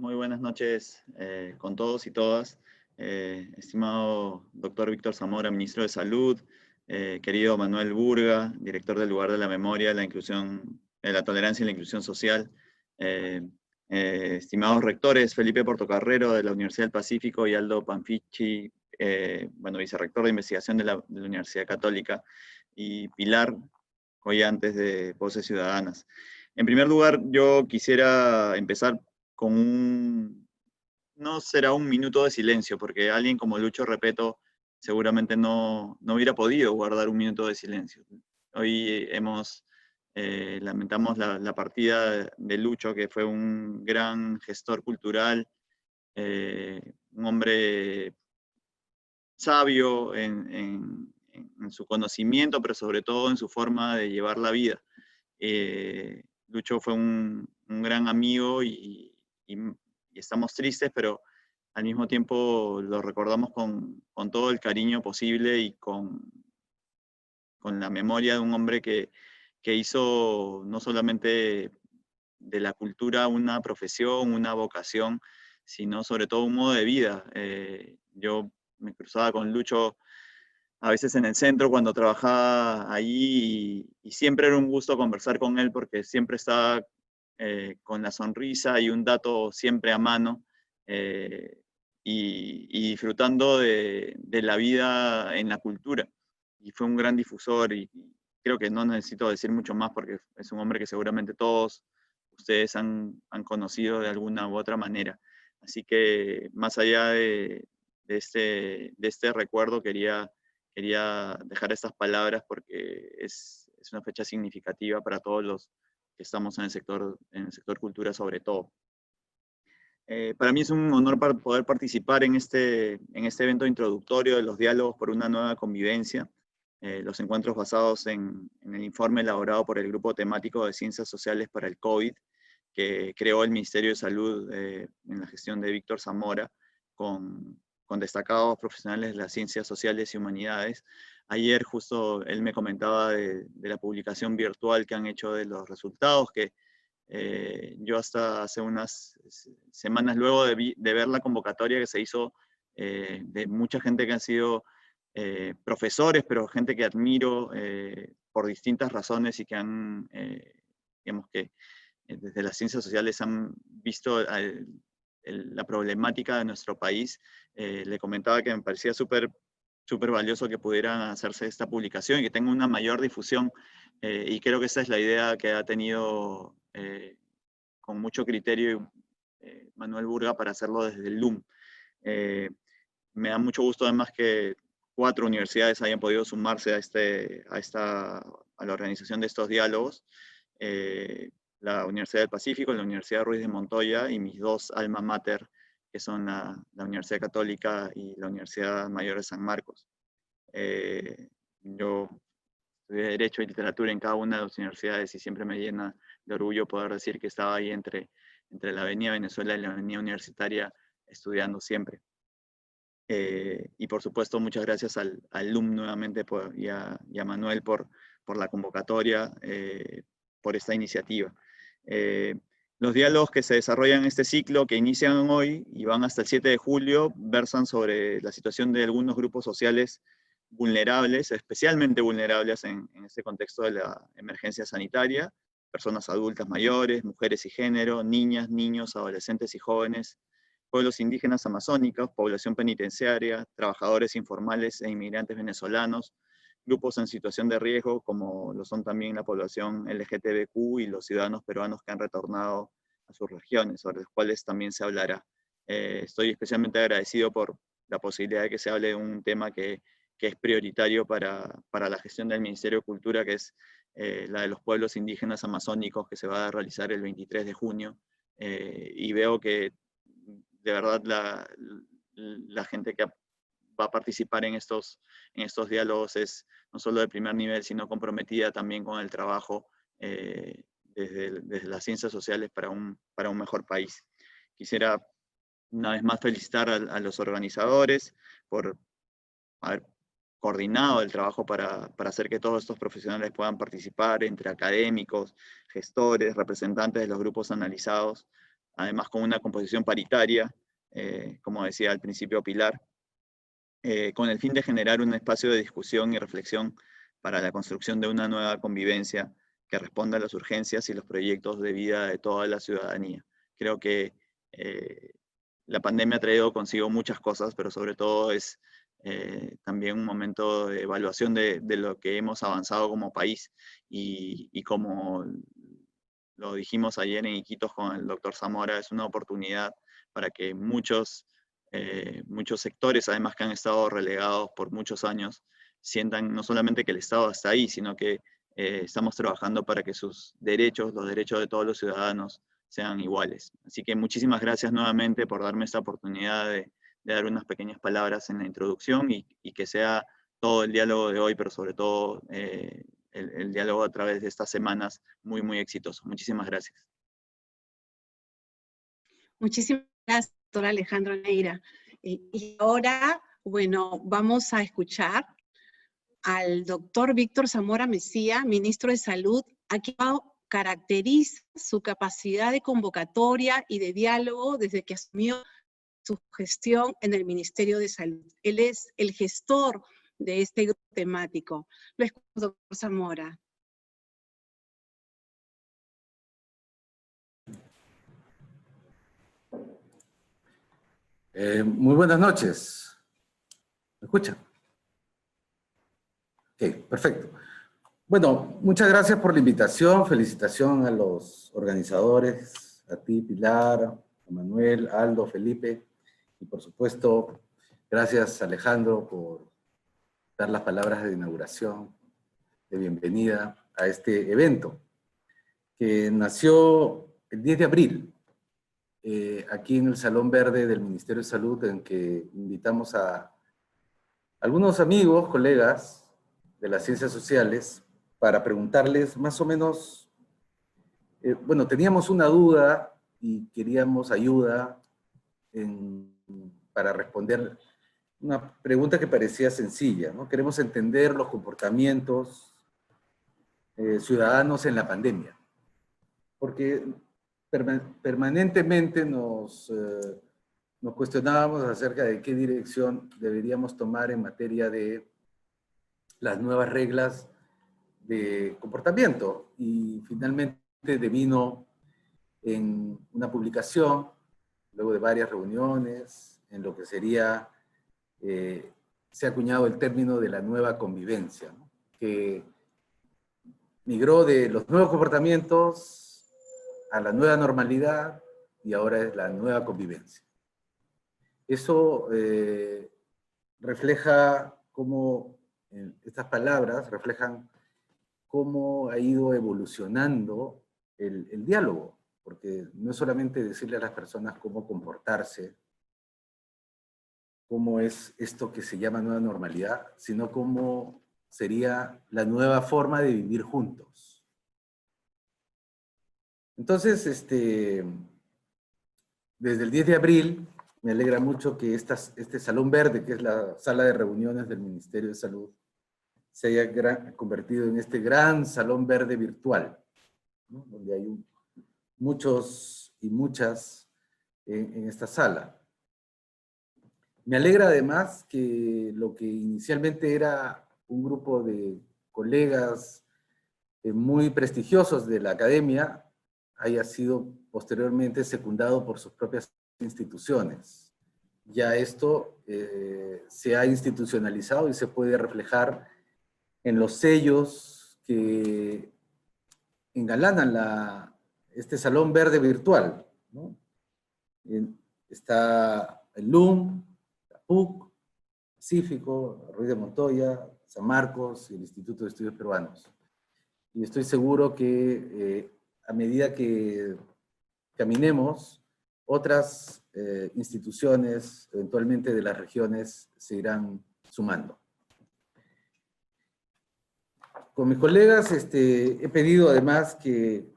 Muy buenas noches con todos y todas. Estimado doctor Víctor Zamora, ministro de Salud, querido Manuel Burga, director del Lugar de la Memoria, la Inclusión, la Tolerancia y la Inclusión Social, eh, estimados rectores, Felipe Portocarrero de la Universidad del Pacífico y Aldo Panfichi, vicerrector de investigación de la Universidad Católica, y Pilar Collantes de Voces Ciudadanas. En primer lugar, yo quisiera empezar con no será un minuto de silencio, porque alguien como Lucho Repetto seguramente no hubiera podido guardar un minuto de silencio. Hoy lamentamos la partida de Lucho, que fue un gran gestor cultural, un hombre sabio en su conocimiento, pero sobre todo en su forma de llevar la vida. Lucho fue un gran amigo y estamos tristes, pero al mismo tiempo lo recordamos con todo el cariño posible y con la memoria de un hombre que hizo no solamente de la cultura una profesión, una vocación, sino sobre todo un modo de vida. Yo me cruzaba con Lucho a veces en el centro cuando trabajaba allí y siempre era un gusto conversar con él porque siempre estaba con la sonrisa y un dato siempre a mano y disfrutando de la vida en la cultura. Y fue un gran difusor y creo que no necesito decir mucho más porque es un hombre que seguramente todos ustedes han conocido de alguna u otra manera. Así que más allá de este recuerdo quería dejar estas palabras porque es una fecha significativa para todos los que estamos en el sector cultura sobre todo. Para mí es un honor poder participar en este evento introductorio de los diálogos por una nueva convivencia, los encuentros basados en el informe elaborado por el Grupo Temático de Ciencias Sociales para el COVID, que creó el Ministerio de Salud en la gestión de Víctor Zamora, con destacados profesionales de las ciencias sociales y humanidades. Ayer justo él me comentaba de la publicación virtual que han hecho de los resultados, que yo hasta hace unas semanas luego de ver la convocatoria que se hizo de mucha gente que han sido profesores, pero gente que admiro por distintas razones y que digamos que desde las ciencias sociales han visto la problemática de nuestro país. Le comentaba que me parecía súper valioso que pudieran hacerse esta publicación y que tenga una mayor difusión. Y creo que esa es la idea que ha tenido con mucho criterio Manuel Burga para hacerlo desde el LUM. Me da mucho gusto además que 4 universidades hayan podido sumarse a la organización de estos diálogos. La Universidad del Pacífico, la Universidad Ruiz de Montoya y mis 2 alma mater, que son la Universidad Católica y la Universidad Mayor de San Marcos. Yo estudié Derecho y Literatura en cada una de las universidades y siempre me llena de orgullo poder decir que estaba ahí entre la Avenida Venezuela y la Avenida Universitaria estudiando siempre. Y por supuesto, muchas gracias al LUM nuevamente y a Manuel por la convocatoria, por esta iniciativa. Los diálogos que se desarrollan en este ciclo, que inician hoy y van hasta el 7 de julio, versan sobre la situación de algunos grupos sociales vulnerables, especialmente vulnerables en este contexto de la emergencia sanitaria, personas adultas mayores, mujeres y género, niñas, niños, adolescentes y jóvenes, pueblos indígenas amazónicos, población penitenciaria, trabajadores informales e inmigrantes venezolanos, grupos en situación de riesgo, como lo son también la población LGTBQ y los ciudadanos peruanos que han retornado a sus regiones, sobre los cuales también se hablará. Estoy especialmente agradecido por la posibilidad de que se hable de un tema que es prioritario para la gestión del Ministerio de Cultura, que es la de los pueblos indígenas amazónicos, que se va a realizar el 23 de junio. Y veo que de verdad la gente que va a participar en estos diálogos es no solo de primer nivel, sino comprometida también con el trabajo desde las ciencias sociales para un mejor país. Quisiera una vez más felicitar a los organizadores por haber coordinado el trabajo para hacer que todos estos profesionales puedan participar, entre académicos, gestores, representantes de los grupos analizados, además con una composición paritaria, como decía al principio Pilar, con el fin de generar un espacio de discusión y reflexión para la construcción de una nueva convivencia que responda a las urgencias y los proyectos de vida de toda la ciudadanía. Creo que la pandemia ha traído consigo muchas cosas, pero sobre todo es también un momento de evaluación de lo que hemos avanzado como país y como lo dijimos ayer en Iquitos con el doctor Zamora, es una oportunidad para que muchos sectores, además que han estado relegados por muchos años, sientan no solamente que el Estado está ahí, sino que estamos trabajando para que sus derechos, los derechos de todos los ciudadanos, sean iguales. Así que muchísimas gracias nuevamente por darme esta oportunidad de dar unas pequeñas palabras en la introducción y que sea todo el diálogo de hoy, pero sobre todo el diálogo a través de estas semanas muy, muy exitoso. Muchísimas gracias. Muchísimas gracias, doctor Alejandro Neira. Y ahora, bueno, vamos a escuchar al doctor Víctor Zamora Mesía, ministro de Salud, a quien caracteriza su capacidad de convocatoria y de diálogo desde que asumió su gestión en el Ministerio de Salud. Él es el gestor de este grupo temático. Lo escucho, doctor Zamora. Muy buenas noches. ¿Me escuchan? Ok, perfecto. Bueno, muchas gracias por la invitación. Felicitación a los organizadores, a ti, Pilar, a Manuel, Aldo, Felipe, y por supuesto, gracias, Alejandro, por dar las palabras de inauguración, de bienvenida a este evento, que nació el 10 de abril, aquí en el Salón Verde del Ministerio de Salud, en que invitamos a algunos amigos, colegas de las ciencias sociales, para preguntarles más o menos, bueno, teníamos una duda y queríamos ayuda para responder una pregunta que parecía sencilla, ¿no? Queremos entender los comportamientos ciudadanos en la pandemia, porque permanentemente nos cuestionábamos acerca de qué dirección deberíamos tomar en materia de las nuevas reglas de comportamiento. Y finalmente devino en una publicación, luego de varias reuniones, en lo que sería, se ha acuñado el término de la nueva convivencia, ¿no? Que migró de los nuevos comportamientos a la nueva normalidad y ahora es la nueva convivencia. Eso refleja cómo, estas palabras reflejan cómo ha ido evolucionando el diálogo, porque no es solamente decirle a las personas cómo comportarse, cómo es esto que se llama nueva normalidad, sino cómo sería la nueva forma de vivir juntos. Entonces, desde el 10 de abril, me alegra mucho que este Salón Verde, que es la sala de reuniones del Ministerio de Salud, se haya convertido en este gran Salón Verde virtual, ¿no? Donde hay muchos y muchas en esta sala. Me alegra además que lo que inicialmente era un grupo de colegas muy prestigiosos de la academia haya sido posteriormente secundado por sus propias instituciones. Ya esto se ha institucionalizado y se puede reflejar en los sellos que engalanan este Salón Verde virtual, ¿no? Está el LUM, la PUC, Pacífico, Ruiz de Montoya, San Marcos y el Instituto de Estudios Peruanos. Y estoy seguro que a medida que caminemos, otras instituciones, eventualmente de las regiones, se irán sumando. Con mis colegas he pedido además que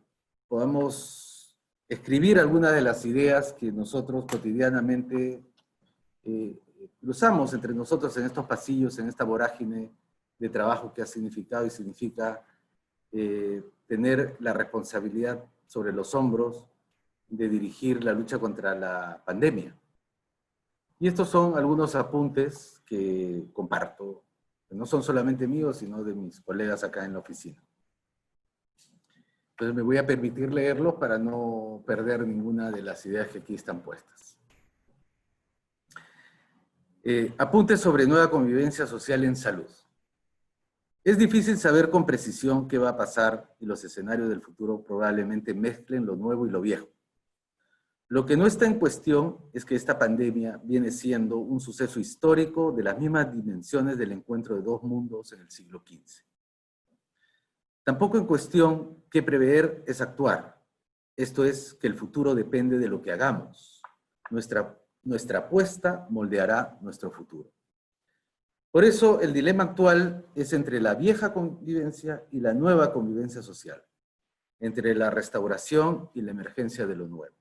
podamos escribir algunas de las ideas que nosotros cotidianamente cruzamos entre nosotros en estos pasillos, en esta vorágine de trabajo que ha significado y significa tener la responsabilidad sobre los hombros de dirigir la lucha contra la pandemia. Y estos son algunos apuntes que comparto, que no son solamente míos, sino de mis colegas acá en la oficina. Entonces me voy a permitir leerlos para no perder ninguna de las ideas que aquí están puestas. Apuntes sobre nueva convivencia social en salud. Es difícil saber con precisión qué va a pasar y los escenarios del futuro probablemente mezclen lo nuevo y lo viejo. Lo que no está en cuestión es que esta pandemia viene siendo un suceso histórico de las mismas dimensiones del encuentro de dos mundos en el siglo XV. Tampoco en cuestión que prever es actuar. Esto es que el futuro depende de lo que hagamos. Nuestra apuesta moldeará nuestro futuro. Por eso el dilema actual es entre la vieja convivencia y la nueva convivencia social, entre la restauración y la emergencia de lo nuevo.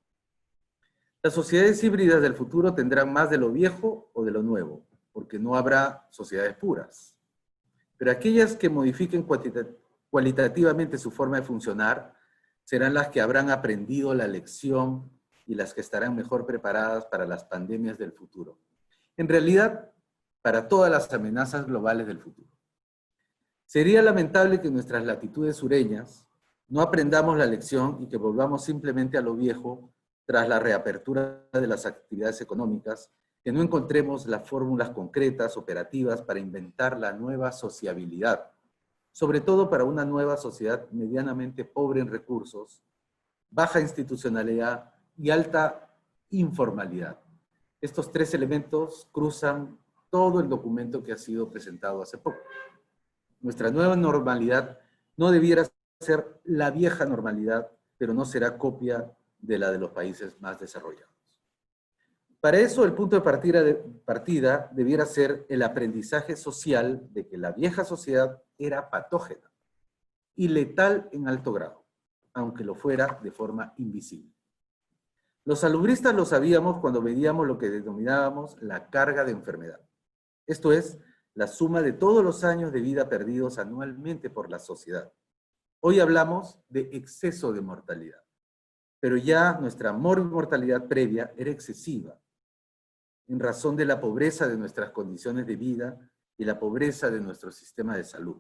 Las sociedades híbridas del futuro tendrán más de lo viejo o de lo nuevo, porque no habrá sociedades puras. Pero aquellas que modifiquen cualitativamente su forma de funcionar serán las que habrán aprendido la lección y las que estarán mejor preparadas para las pandemias del futuro. En realidad, para todas las amenazas globales del futuro. Sería lamentable que en nuestras latitudes sureñas no aprendamos la lección y que volvamos simplemente a lo viejo tras la reapertura de las actividades económicas, que no encontremos las fórmulas concretas, operativas, para inventar la nueva sociabilidad, sobre todo para una nueva sociedad medianamente pobre en recursos, baja institucionalidad y alta informalidad. Estos tres elementos cruzan todo el documento que ha sido presentado hace poco. Nuestra nueva normalidad no debiera ser la vieja normalidad, pero no será copia de la de los países más desarrollados. Para eso, el punto de partida debiera ser el aprendizaje social de que la vieja sociedad era patógena y letal en alto grado, aunque lo fuera de forma invisible. Los salubristas lo sabíamos cuando medíamos lo que denominábamos la carga de enfermedad. Esto es, la suma de todos los años de vida perdidos anualmente por la sociedad. Hoy hablamos de exceso de mortalidad, pero ya nuestra mortalidad previa era excesiva, en razón de la pobreza de nuestras condiciones de vida y la pobreza de nuestro sistema de salud.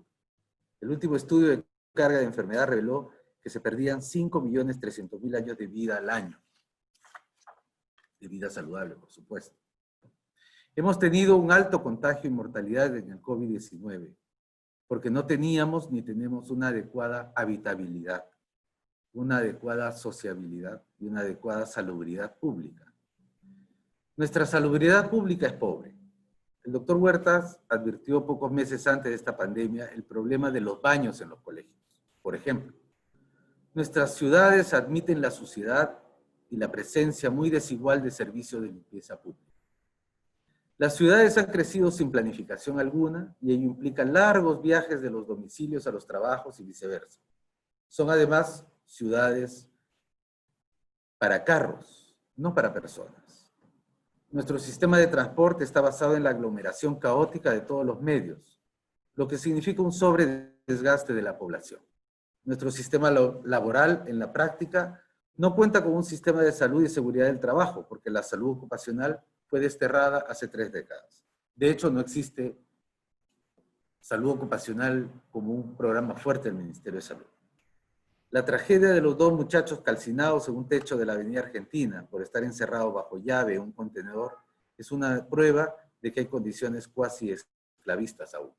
El último estudio de carga de enfermedad reveló que se perdían 5.300.000 años de vida al año. De vida saludable, por supuesto. Hemos tenido un alto contagio y mortalidad en el COVID-19, porque no teníamos ni tenemos una adecuada habitabilidad, una adecuada sociabilidad y una adecuada salubridad pública. Nuestra salubridad pública es pobre. El doctor Huertas advirtió pocos meses antes de esta pandemia el problema de los baños en los colegios. Por ejemplo, nuestras ciudades admiten la suciedad y la presencia muy desigual de servicios de limpieza pública. Las ciudades han crecido sin planificación alguna y ello implica largos viajes de los domicilios a los trabajos y viceversa. Son además ciudades para carros, no para personas. Nuestro sistema de transporte está basado en la aglomeración caótica de todos los medios, lo que significa un sobredesgaste de la población. Nuestro sistema laboral, en la práctica, no cuenta con un sistema de salud y seguridad del trabajo, porque la salud ocupacional fue desterrada hace 3 décadas. De hecho, no existe salud ocupacional como un programa fuerte del Ministerio de Salud. La tragedia de los 2 muchachos calcinados en un techo de la Avenida Argentina por estar encerrados bajo llave en un contenedor es una prueba de que hay condiciones cuasi esclavistas aún.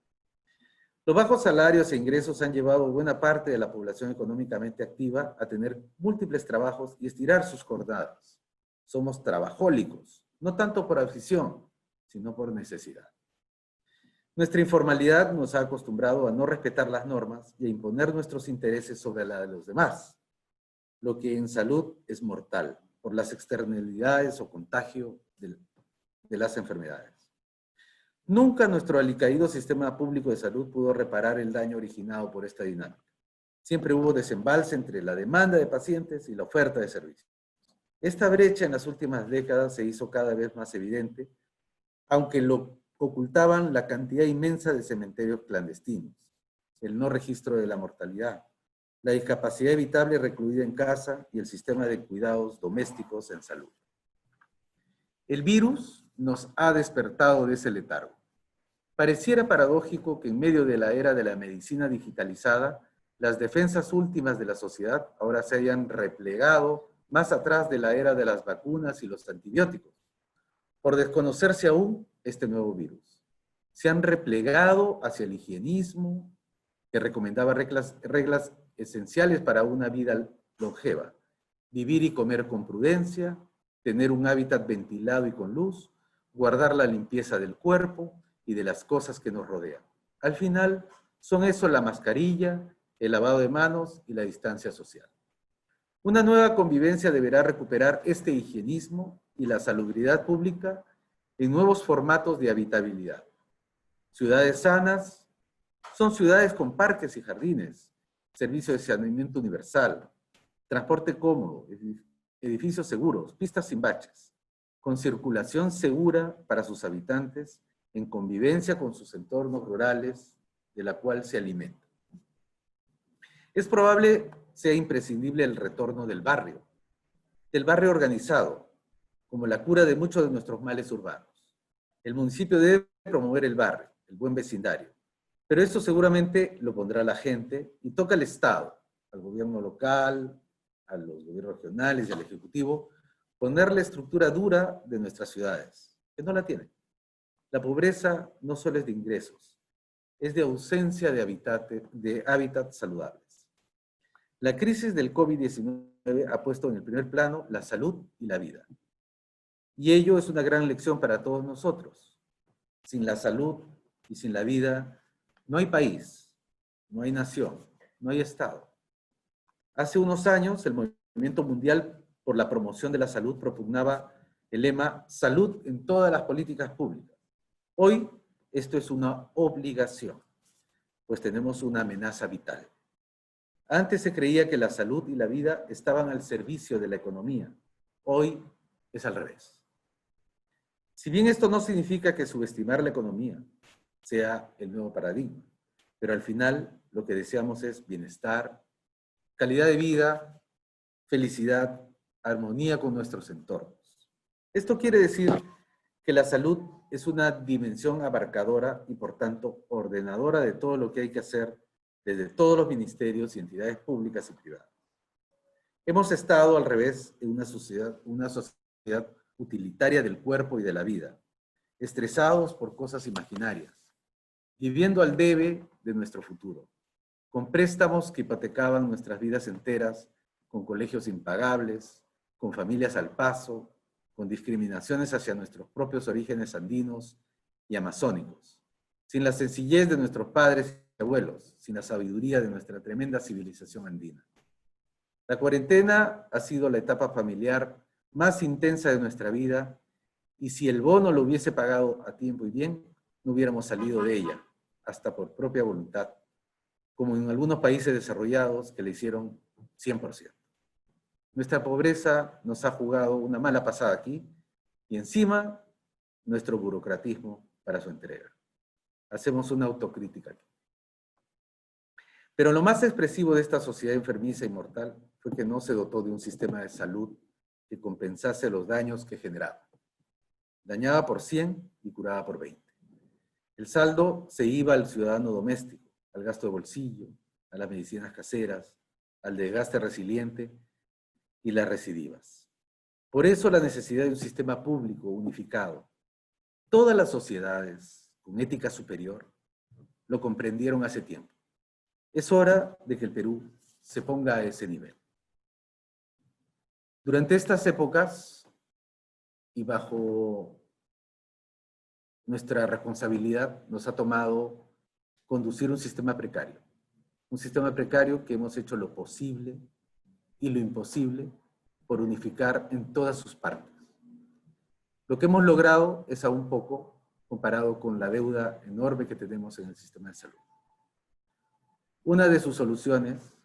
Los bajos salarios e ingresos han llevado a buena parte de la población económicamente activa a tener múltiples trabajos y estirar sus jornadas. Somos trabajólicos, no tanto por afición, sino por necesidad. Nuestra informalidad nos ha acostumbrado a no respetar las normas y a imponer nuestros intereses sobre la de los demás, lo que en salud es mortal, por las externalidades o contagio de las enfermedades. Nunca nuestro alicaído sistema público de salud pudo reparar el daño originado por esta dinámica. Siempre hubo desembalse entre la demanda de pacientes y la oferta de servicios. Esta brecha en las últimas décadas se hizo cada vez más evidente, aunque lo ocultaban la cantidad inmensa de cementerios clandestinos, el no registro de la mortalidad, la discapacidad evitable recluida en casa y el sistema de cuidados domésticos en salud. El virus nos ha despertado de ese letargo. Pareciera paradójico que en medio de la era de la medicina digitalizada, las defensas últimas de la sociedad ahora se hayan replegado más atrás de la era de las vacunas y los antibióticos, por desconocerse aún este nuevo virus. Se han replegado hacia el higienismo, que recomendaba reglas esenciales para una vida longeva: vivir y comer con prudencia, tener un hábitat ventilado y con luz, guardar la limpieza del cuerpo y de las cosas que nos rodean. Al final, son eso la mascarilla, el lavado de manos y la distancia social. Una nueva convivencia deberá recuperar este higienismo y la salubridad pública en nuevos formatos de habitabilidad. Ciudades sanas son ciudades con parques y jardines, servicio de saneamiento universal, transporte cómodo, edificios seguros, pistas sin baches, con circulación segura para sus habitantes, en convivencia con sus entornos rurales, de la cual se alimentan. Es probable sea imprescindible el retorno del barrio organizado, como la cura de muchos de nuestros males urbanos. El municipio debe promover el barrio, el buen vecindario, pero esto seguramente lo pondrá la gente y toca al Estado, al gobierno local, a los gobiernos regionales y al Ejecutivo, poner la estructura dura de nuestras ciudades, que no la tienen. La pobreza no solo es de ingresos, es de ausencia de hábitats saludables. La crisis del COVID-19 ha puesto en el primer plano la salud y la vida. Y ello es una gran lección para todos nosotros. Sin la salud y sin la vida, no hay país, no hay nación, no hay Estado. Hace unos años, el Movimiento Mundial por la Promoción de la Salud propugnaba el lema "Salud en todas las políticas públicas". Hoy, esto es una obligación, pues tenemos una amenaza vital. Antes se creía que la salud y la vida estaban al servicio de la economía. Hoy es al revés. Si bien esto no significa que subestimar la economía sea el nuevo paradigma, pero al final lo que deseamos es bienestar, calidad de vida, felicidad, armonía con nuestros entornos. Esto quiere decir que la salud es una dimensión abarcadora y por tanto ordenadora de todo lo que hay que hacer desde todos los ministerios y entidades públicas y privadas. Hemos estado al revés en una sociedad utilitaria del cuerpo y de la vida, estresados por cosas imaginarias, viviendo al debe de nuestro futuro, con préstamos que hipotecaban nuestras vidas enteras, con colegios impagables, con familias al paso, con discriminaciones hacia nuestros propios orígenes andinos y amazónicos, sin la sencillez de nuestros padres y abuelos, sin la sabiduría de nuestra tremenda civilización andina. La cuarentena ha sido la etapa familiar más intensa de nuestra vida y si el bono lo hubiese pagado a tiempo y bien, no hubiéramos salido de ella, hasta por propia voluntad, como en algunos países desarrollados que le hicieron 100%. Nuestra pobreza nos ha jugado una mala pasada aquí y encima nuestro burocratismo para su entrega. Hacemos una autocrítica aquí. Pero lo más expresivo de esta sociedad enfermiza y mortal fue que no se dotó de un sistema de salud que compensase los daños que generaba. Dañaba por 100 y curaba por 20. El saldo se iba al ciudadano doméstico, al gasto de bolsillo, a las medicinas caseras, al desgaste resiliente y las recidivas. Por eso la necesidad de un sistema público unificado. Todas las sociedades con ética superior lo comprendieron hace tiempo. Es hora de que el Perú se ponga a ese nivel. Durante estas épocas y bajo nuestra responsabilidad nos ha tomado conducir un sistema precario. Un sistema precario que hemos hecho lo posible y lo imposible por unificar en todas sus partes. Lo que hemos logrado es aún poco comparado con la deuda enorme que tenemos en el sistema de salud. Una de sus soluciones,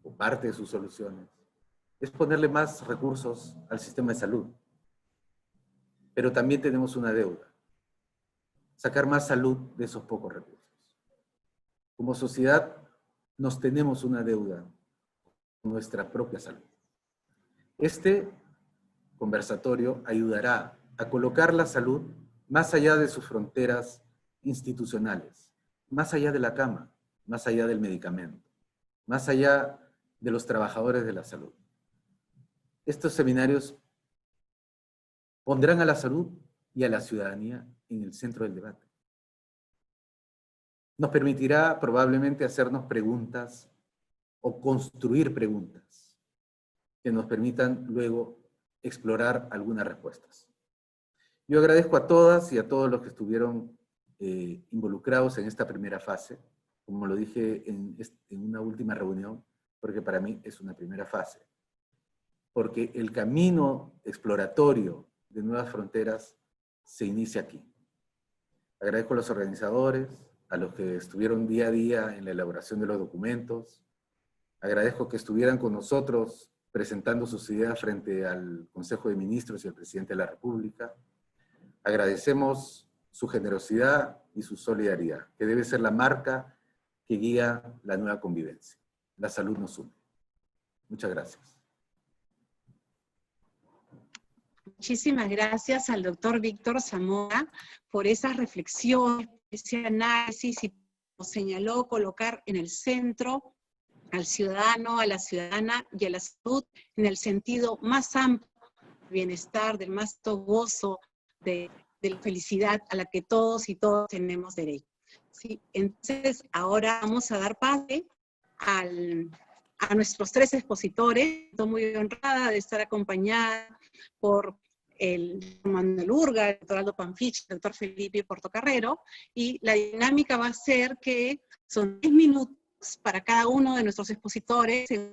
o parte de sus soluciones, es ponerle más recursos al sistema de salud. Pero también tenemos una deuda. Sacar más salud de esos pocos recursos. Como sociedad nos tenemos una deuda nuestra propia salud. Este conversatorio ayudará a colocar la salud más allá de sus fronteras institucionales, más allá de la cama, más allá del medicamento, más allá de los trabajadores de la salud. Estos seminarios pondrán a la salud y a la ciudadanía en el centro del debate. Nos permitirá probablemente hacernos preguntas o construir preguntas que nos permitan luego explorar algunas respuestas. Yo agradezco a todas y a todos los que estuvieron involucrados en esta primera fase, como lo dije en una última reunión, porque para mí es una primera fase, porque el camino exploratorio de nuevas fronteras se inicia aquí. Agradezco a los organizadores, a los que estuvieron día a día en la elaboración de los documentos. Agradezco que estuvieran con nosotros presentando sus ideas frente al Consejo de Ministros y al Presidente de la República. Agradecemos su generosidad y su solidaridad, que debe ser la marca que guía la nueva convivencia. La salud nos une. Muchas gracias. Muchísimas gracias al doctor Víctor Zamora por esas reflexiones, ese análisis y, como señaló, colocar en el centro al ciudadano, a la ciudadana y a la salud en el sentido más amplio del bienestar, del más gozo, de la felicidad a la que todos y todas tenemos derecho. ¿Sí? Entonces, ahora vamos a dar pase a nuestros tres expositores. Estoy muy honrada de estar acompañada por el doctor Manuel Urga, el doctor Aldo Panfich, el doctor Felipe Portocarrero, y la dinámica va a ser que son 10 minutos para cada uno de nuestros expositores en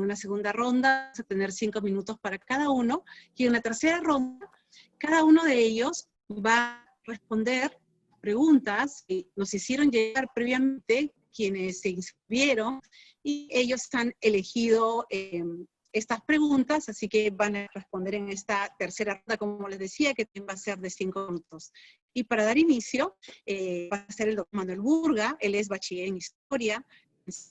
una segunda ronda, vamos a tener 5 minutos para cada uno, y en la tercera ronda, cada uno de ellos va a responder preguntas que nos hicieron llegar previamente quienes se inscribieron, y ellos han elegido estas preguntas, así que van a responder en esta tercera ronda, como les decía, que va a ser de 5 minutos. Y para dar inicio, va a ser el doctor Manuel Urga. Él es bachiller en Historia,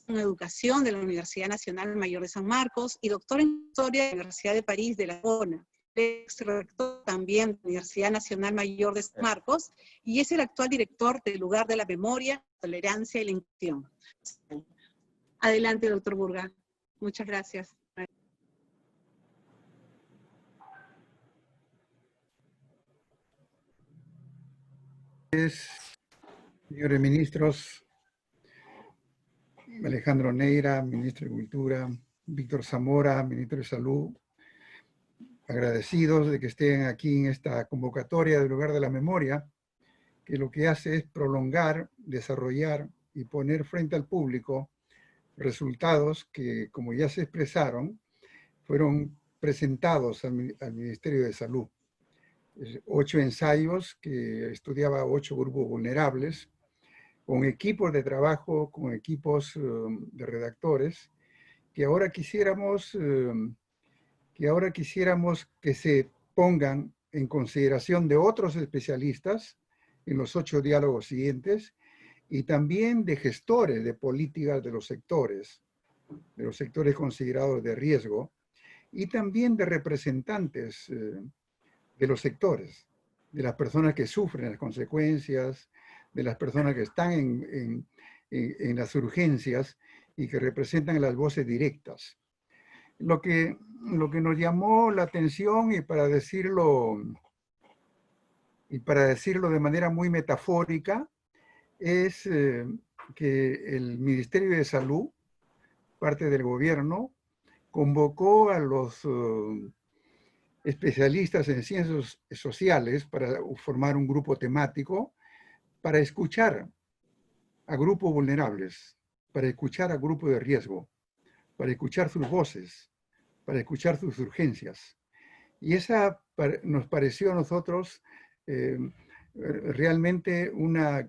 en Educación de la Universidad Nacional Mayor de San Marcos, y doctor en Historia de la Universidad de París de la Sorbona. Es rector también de la Universidad Nacional Mayor de San Marcos, y es el actual director del Lugar de la Memoria, Tolerancia y la Inclusión. Adelante, doctor Urga. Muchas gracias. Señores ministros, Alejandro Neira, ministro de Cultura, Víctor Zamora, ministro de Salud, agradecidos de que estén aquí en esta convocatoria del Lugar de la Memoria, que lo que hace es prolongar, desarrollar y poner frente al público resultados que, como ya se expresaron, fueron presentados al Ministerio de Salud. 8 ensayos que estudiaba 8 grupos vulnerables, con equipos de trabajo, con equipos de redactores, que ahora quisiéramos que se pongan en consideración de otros especialistas en los 8 diálogos siguientes, y también de gestores de políticas de los sectores considerados de riesgo, y también de representantes de los sectores, de las personas que sufren las consecuencias, de las personas que están en las urgencias y que representan las voces directas. Lo que nos llamó la atención, y para decirlo de manera muy metafórica, es que el Ministerio de Salud, parte del gobierno, convocó a los especialistas en ciencias sociales para formar un grupo temático para escuchar a grupos vulnerables, para escuchar a grupos de riesgo, para escuchar sus voces, para escuchar sus urgencias. Y esa nos pareció a nosotros realmente una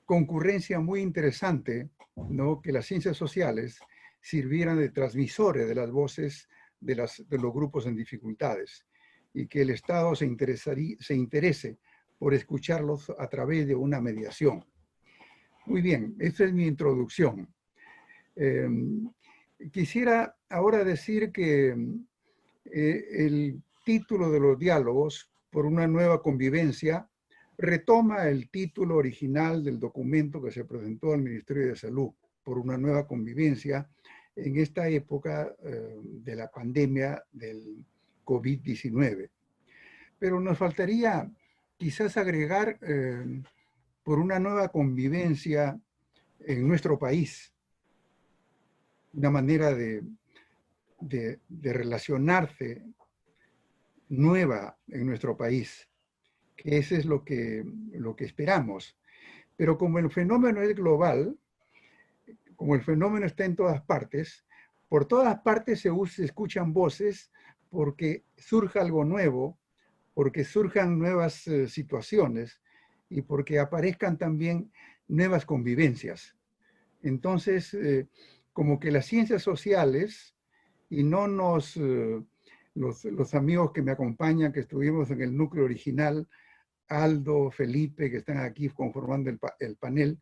concurrencia muy interesante, ¿no? Que las ciencias sociales sirvieran de transmisores de las voces de los grupos en dificultades, y que el Estado se interese por escucharlos a través de una mediación. Muy bien, esta es mi introducción. Quisiera ahora decir que el título de los diálogos por una nueva convivencia retoma el título original del documento que se presentó al Ministerio de Salud por una nueva convivencia en esta época de la pandemia del COVID-19. Pero nos faltaría quizás agregar por una nueva convivencia en nuestro país, una manera de relacionarse nueva en nuestro país, que ese es lo que esperamos. Pero como el fenómeno es global, como el fenómeno está en todas partes, por todas partes se escuchan voces porque surja algo nuevo, porque surjan nuevas situaciones y porque aparezcan también nuevas convivencias. Entonces, como que las ciencias sociales, y no los amigos que me acompañan, que estuvimos en el núcleo original, Aldo, Felipe, que están aquí conformando el panel,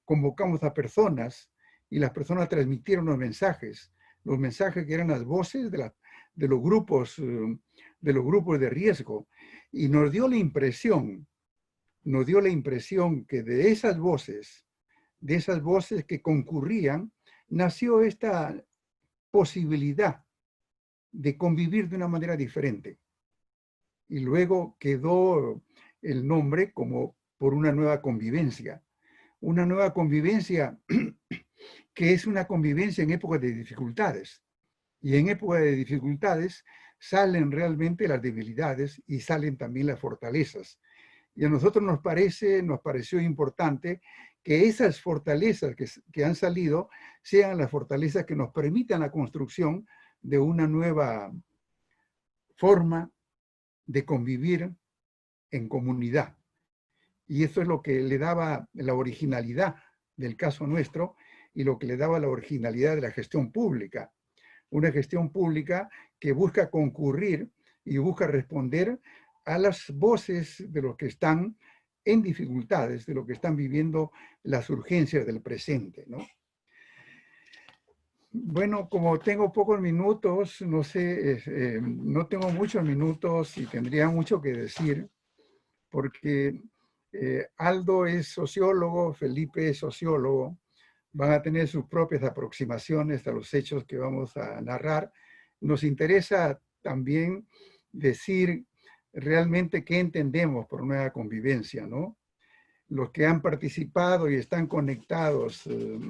convocamos a personas y las personas transmitieron los mensajes que eran las voces de los grupos de riesgo, y nos dio la impresión que de esas voces que concurrían, nació esta posibilidad de convivir de una manera diferente. Y luego quedó el nombre como por una nueva convivencia. Una nueva convivencia que es una convivencia en épocas de dificultades. Y en épocas de dificultades salen realmente las debilidades y salen también las fortalezas. Y a nosotros nos pareció importante que esas fortalezas que han salido sean las fortalezas que nos permitan la construcción de una nueva forma de convivir en comunidad. Y eso es lo que le daba la originalidad del caso nuestro y lo que le daba la originalidad de la gestión pública. Una gestión pública que busca concurrir y busca responder a las voces de los que están en dificultades, de los que están viviendo las urgencias del presente, ¿no? Bueno, como tengo pocos minutos, no sé, no tengo muchos minutos y tendría mucho que decir, porque Aldo es sociólogo, Felipe es sociólogo, van a tener sus propias aproximaciones a los hechos que vamos a narrar. Nos interesa también decir realmente qué entendemos por nueva convivencia, ¿no? Los que han participado y están conectados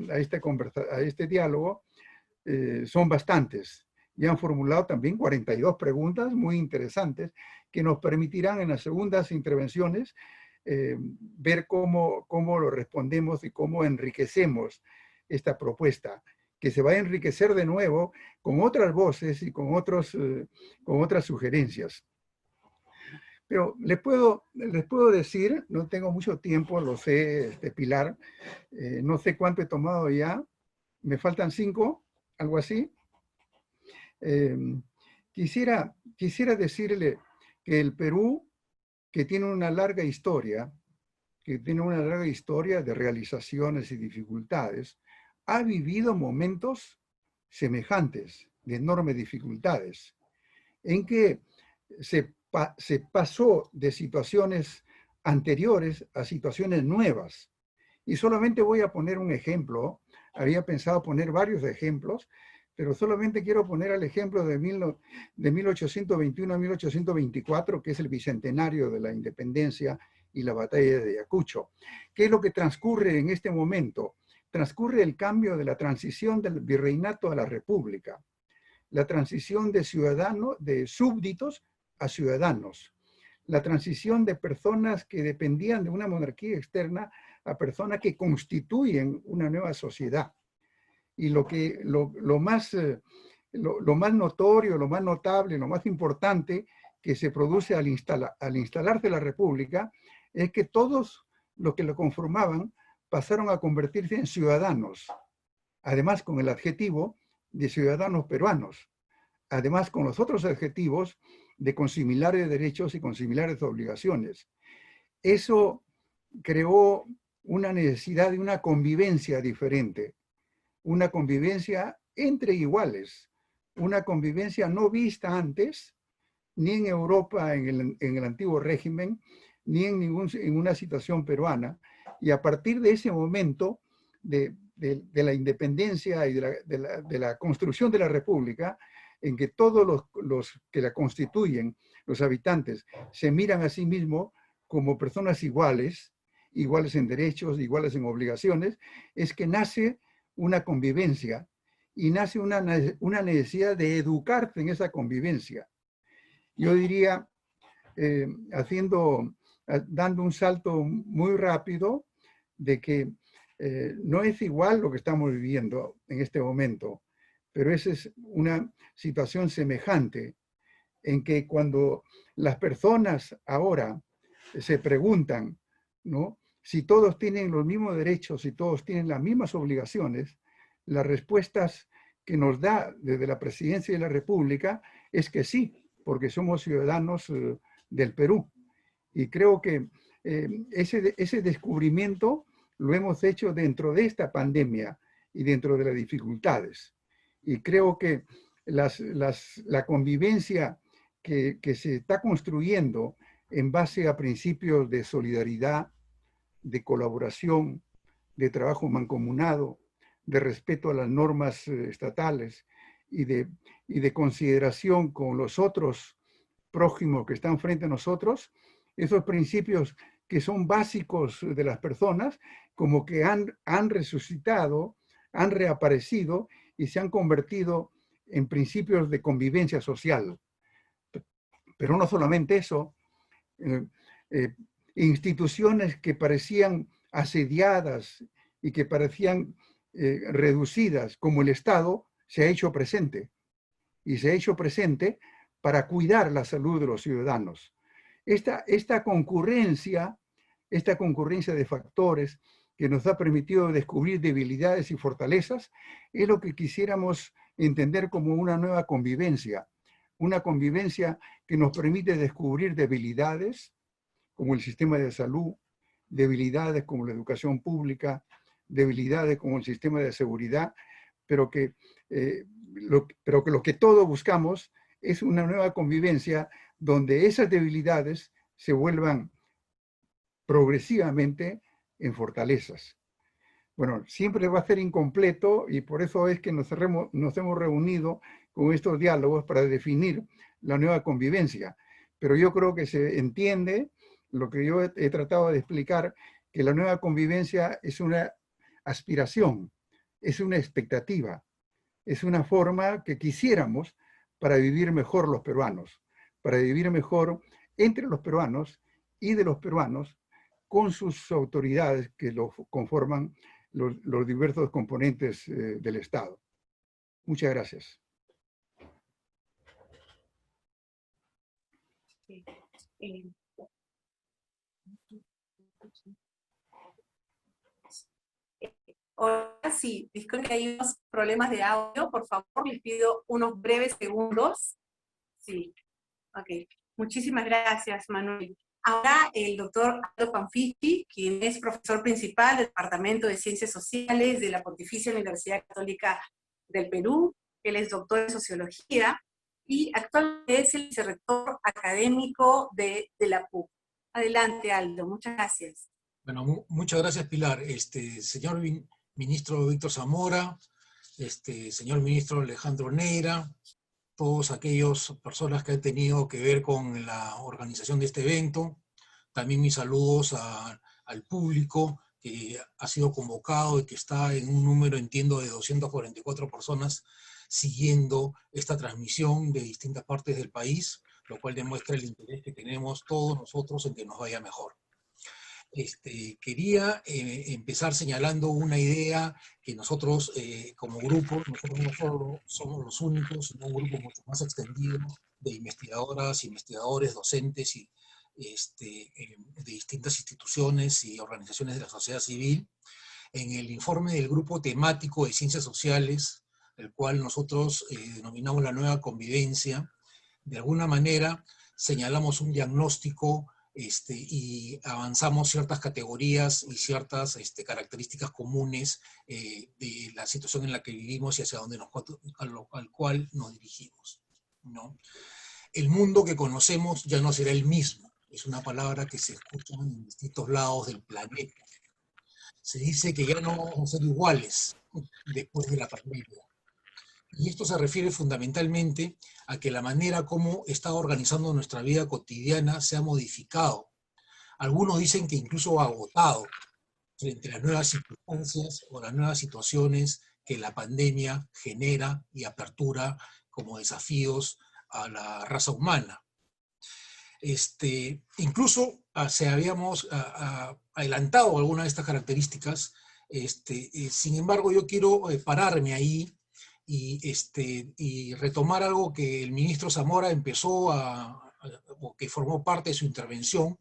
a este diálogo son bastantes y han formulado también 42 preguntas muy interesantes que nos permitirán en las segundas intervenciones ver cómo lo respondemos y cómo enriquecemos esta propuesta, que se va a enriquecer de nuevo con otras voces y con otras sugerencias. Pero les puedo decir, no tengo mucho tiempo, lo sé, Pilar, no sé cuánto he tomado ya, me faltan 5, algo así. Quisiera decirle que el Perú, que tiene una larga historia de realizaciones y dificultades, ha vivido momentos semejantes, de enormes dificultades, en que se pasó de situaciones anteriores a situaciones nuevas. Y solamente voy a poner un ejemplo. Había pensado poner varios ejemplos, pero solamente quiero poner el ejemplo de 1821 a 1824, que es el bicentenario de la independencia y la batalla de Ayacucho. ¿Qué es lo que transcurre en este momento? Transcurre el cambio de la transición del virreinato a la república, la transición de súbditos a ciudadanos, la transición de personas que dependían de una monarquía externa a personas que constituyen una nueva sociedad. Y lo más notorio, lo más notable, lo más importante que se produce al instalarse la república es que todos los que lo conformaban pasaron a convertirse en ciudadanos, además con el adjetivo de ciudadanos peruanos, además con los otros adjetivos de con similares derechos y con similares obligaciones. Eso creó una necesidad de una convivencia diferente, una convivencia entre iguales, una convivencia no vista antes, ni en Europa en el antiguo régimen, ni en una situación peruana. Y a partir de ese momento de la independencia y de la construcción de la República, en que todos los que la constituyen, los habitantes, se miran a sí mismos como personas iguales, iguales en derechos, iguales en obligaciones, es que nace una convivencia y nace una necesidad de educarse en esa convivencia. Yo diría, dando un salto muy rápido, de que no es igual lo que estamos viviendo en este momento, pero esa es una situación semejante en que cuando las personas ahora se preguntan, ¿no?, si todos tienen los mismos derechos, si todos tienen las mismas obligaciones, las respuestas que nos da desde la Presidencia de la República es que sí, porque somos ciudadanos del Perú. Y creo que ese descubrimiento lo hemos hecho dentro de esta pandemia y dentro de las dificultades. Y creo que la convivencia que se está construyendo en base a principios de solidaridad, de colaboración, de trabajo mancomunado, de respeto a las normas estatales y de consideración con los otros prójimos que están frente a nosotros, esos principios que son básicos de las personas, como que han resucitado, han reaparecido y se han convertido en principios de convivencia social. Pero no solamente eso, instituciones que parecían asediadas y que parecían reducidas, como el Estado, se ha hecho presente. Y se ha hecho presente para cuidar la salud de los ciudadanos. Esta concurrencia de factores que nos ha permitido descubrir debilidades y fortalezas es lo que quisiéramos entender como una nueva convivencia. Una convivencia que nos permite descubrir debilidades como el sistema de salud, debilidades como la educación pública, debilidades como el sistema de seguridad, pero que lo que todos buscamos es una nueva convivencia donde esas debilidades se vuelvan progresivamente en fortalezas. Bueno, siempre va a ser incompleto y por eso es que nos hemos reunido con estos diálogos para definir la nueva convivencia. Pero yo creo que se entiende lo que yo he tratado de explicar, que la nueva convivencia es una aspiración, es una expectativa, es una forma que quisiéramos para vivir mejor los peruanos, para vivir mejor entre los peruanos y de los peruanos con sus autoridades que lo conforman los diversos componentes del Estado. Muchas gracias. Ahora sí, disculpen que hay unos problemas de audio, por favor, les pido unos breves segundos. Sí, ok. Muchísimas gracias, Manuel. Ahora el doctor Aldo Panfichi, quien es profesor principal del Departamento de Ciencias Sociales de la Pontificia Universidad Católica del Perú. Él es doctor en Sociología y actualmente es el vicerrector académico de la PUC. Adelante, Aldo. Muchas gracias. Bueno, muchas gracias, Pilar. Señor ministro Víctor Zamora, señor ministro Alejandro Neira, todos aquellos personas que han tenido que ver con la organización de este evento. También mis saludos al público que ha sido convocado y que está en un número, entiendo, de 244 personas siguiendo esta transmisión de distintas partes del país, lo cual demuestra el interés que tenemos todos nosotros en que nos vaya mejor. Quería empezar señalando una idea que nosotros como grupo, nosotros no solo somos los únicos, sino un grupo mucho más extendido de investigadoras, investigadores, docentes y de distintas instituciones y organizaciones de la sociedad civil, en el informe del grupo temático de ciencias sociales, el cual nosotros denominamos la nueva convivencia. De alguna manera señalamos un diagnóstico y avanzamos ciertas categorías y ciertas características comunes de la situación en la que vivimos y hacia donde al cual nos dirigimos, ¿no? El mundo que conocemos ya no será el mismo. Es una palabra que se escucha en distintos lados del planeta. Se dice que ya no vamos a ser iguales después de la pandemia. Y esto se refiere fundamentalmente a que la manera como está organizando nuestra vida cotidiana se ha modificado. Algunos dicen que incluso ha agotado frente a las nuevas circunstancias o las nuevas situaciones que la pandemia genera y apertura como desafíos a la raza humana. Incluso se habíamos adelantado algunas de estas características, sin embargo yo quiero pararme ahí y retomar algo que el ministro Zamora empezó o que formó parte de su intervención,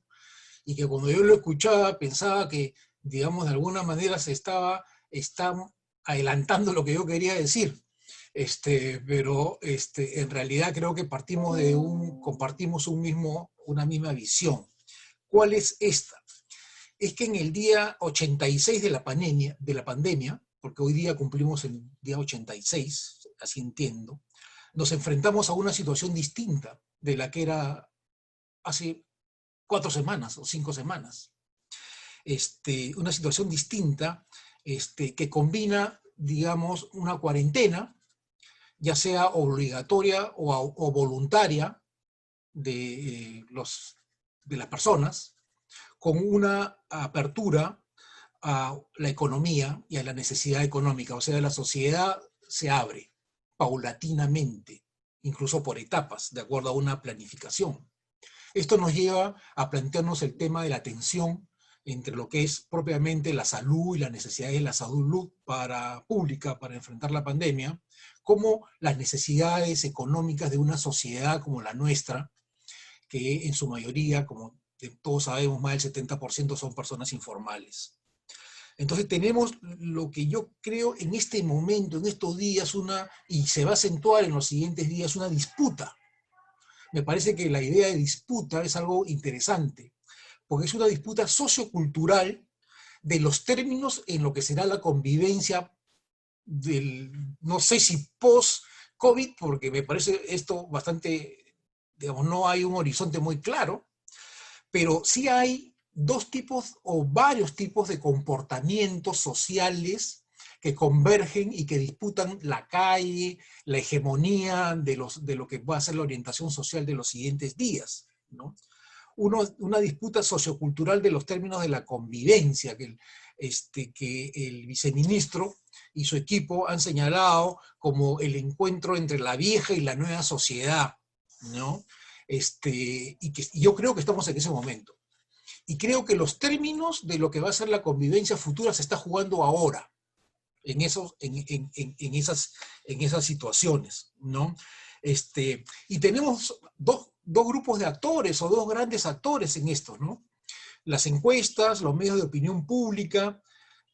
y que cuando yo lo escuchaba pensaba que, digamos, de alguna manera está adelantando lo que yo quería decir. Pero en realidad creo que compartimos una misma visión. ¿Cuál es esta? Es que en el día 86 de la pandemia, porque hoy día cumplimos el día 86, así entiendo, nos enfrentamos a una situación distinta de la que era hace 4 semanas o 5 semanas. Una situación distinta que combina, digamos, una cuarentena, ya sea obligatoria o voluntaria de las personas, con una apertura a la economía y a la necesidad económica. O sea, la sociedad se abre paulatinamente, incluso por etapas, de acuerdo a una planificación. Esto nos lleva a plantearnos el tema de la tensión entre lo que es propiamente la salud y las necesidades de la salud pública para enfrentar la pandemia, como las necesidades económicas de una sociedad como la nuestra, que en su mayoría, como todos sabemos, más del 70% son personas informales. Entonces tenemos lo que yo creo en este momento, en estos días, y se va a acentuar en los siguientes días, una disputa. Me parece que la idea de disputa es algo interesante, porque es una disputa sociocultural de los términos en lo que será la convivencia no sé si post-COVID, porque me parece esto bastante, digamos, no hay un horizonte muy claro, pero sí hay dos tipos o varios tipos de comportamientos sociales que convergen y que disputan la calle, la hegemonía de lo que va a ser la orientación social de los siguientes días, ¿no? Una disputa sociocultural de los términos de la convivencia que el viceministro y su equipo han señalado como el encuentro entre la vieja y la nueva sociedad, ¿no? Y yo creo que estamos en ese momento. Y creo que los términos de lo que va a ser la convivencia futura se está jugando ahora, en esas situaciones, ¿no? Y tenemos dos grupos de actores o dos grandes actores en esto, ¿no? Las encuestas, los medios de opinión pública,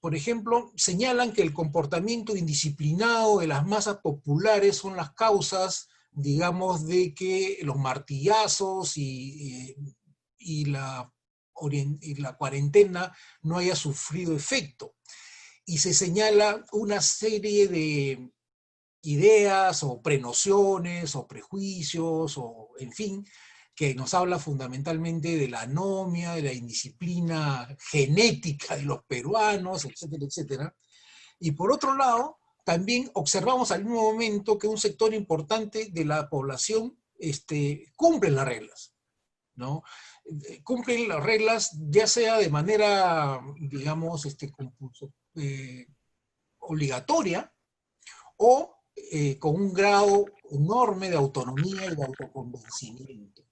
por ejemplo, señalan que el comportamiento indisciplinado de las masas populares son las causas, digamos, de que los martillazos y la cuarentena no haya sufrido efecto. Y se señala una serie de ideas o prenociones o prejuicios o, en fin, que nos habla fundamentalmente de la anomia, de la indisciplina genética de los peruanos, etcétera, etcétera. Y por otro lado, también observamos al mismo momento que un sector importante de la población cumple las reglas, ¿no? Cumplen las reglas ya sea de manera, digamos, obligatoria o con un grado enorme de autonomía y de autoconvencimiento.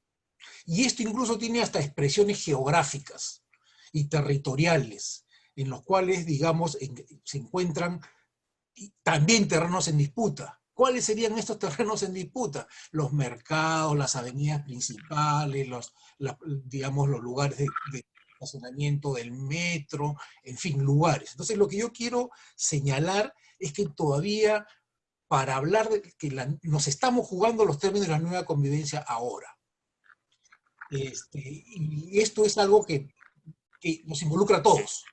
Y esto incluso tiene hasta expresiones geográficas y territoriales, en los cuales, digamos, se encuentran también terrenos en disputa. ¿Cuáles serían estos terrenos en disputa? Los mercados, las avenidas principales, digamos, los lugares de estacionamiento del metro, en fin, lugares. Entonces, lo que yo quiero señalar es que todavía, para hablar de que nos estamos jugando los términos de la nueva convivencia ahora. Y esto es algo que nos involucra a todos.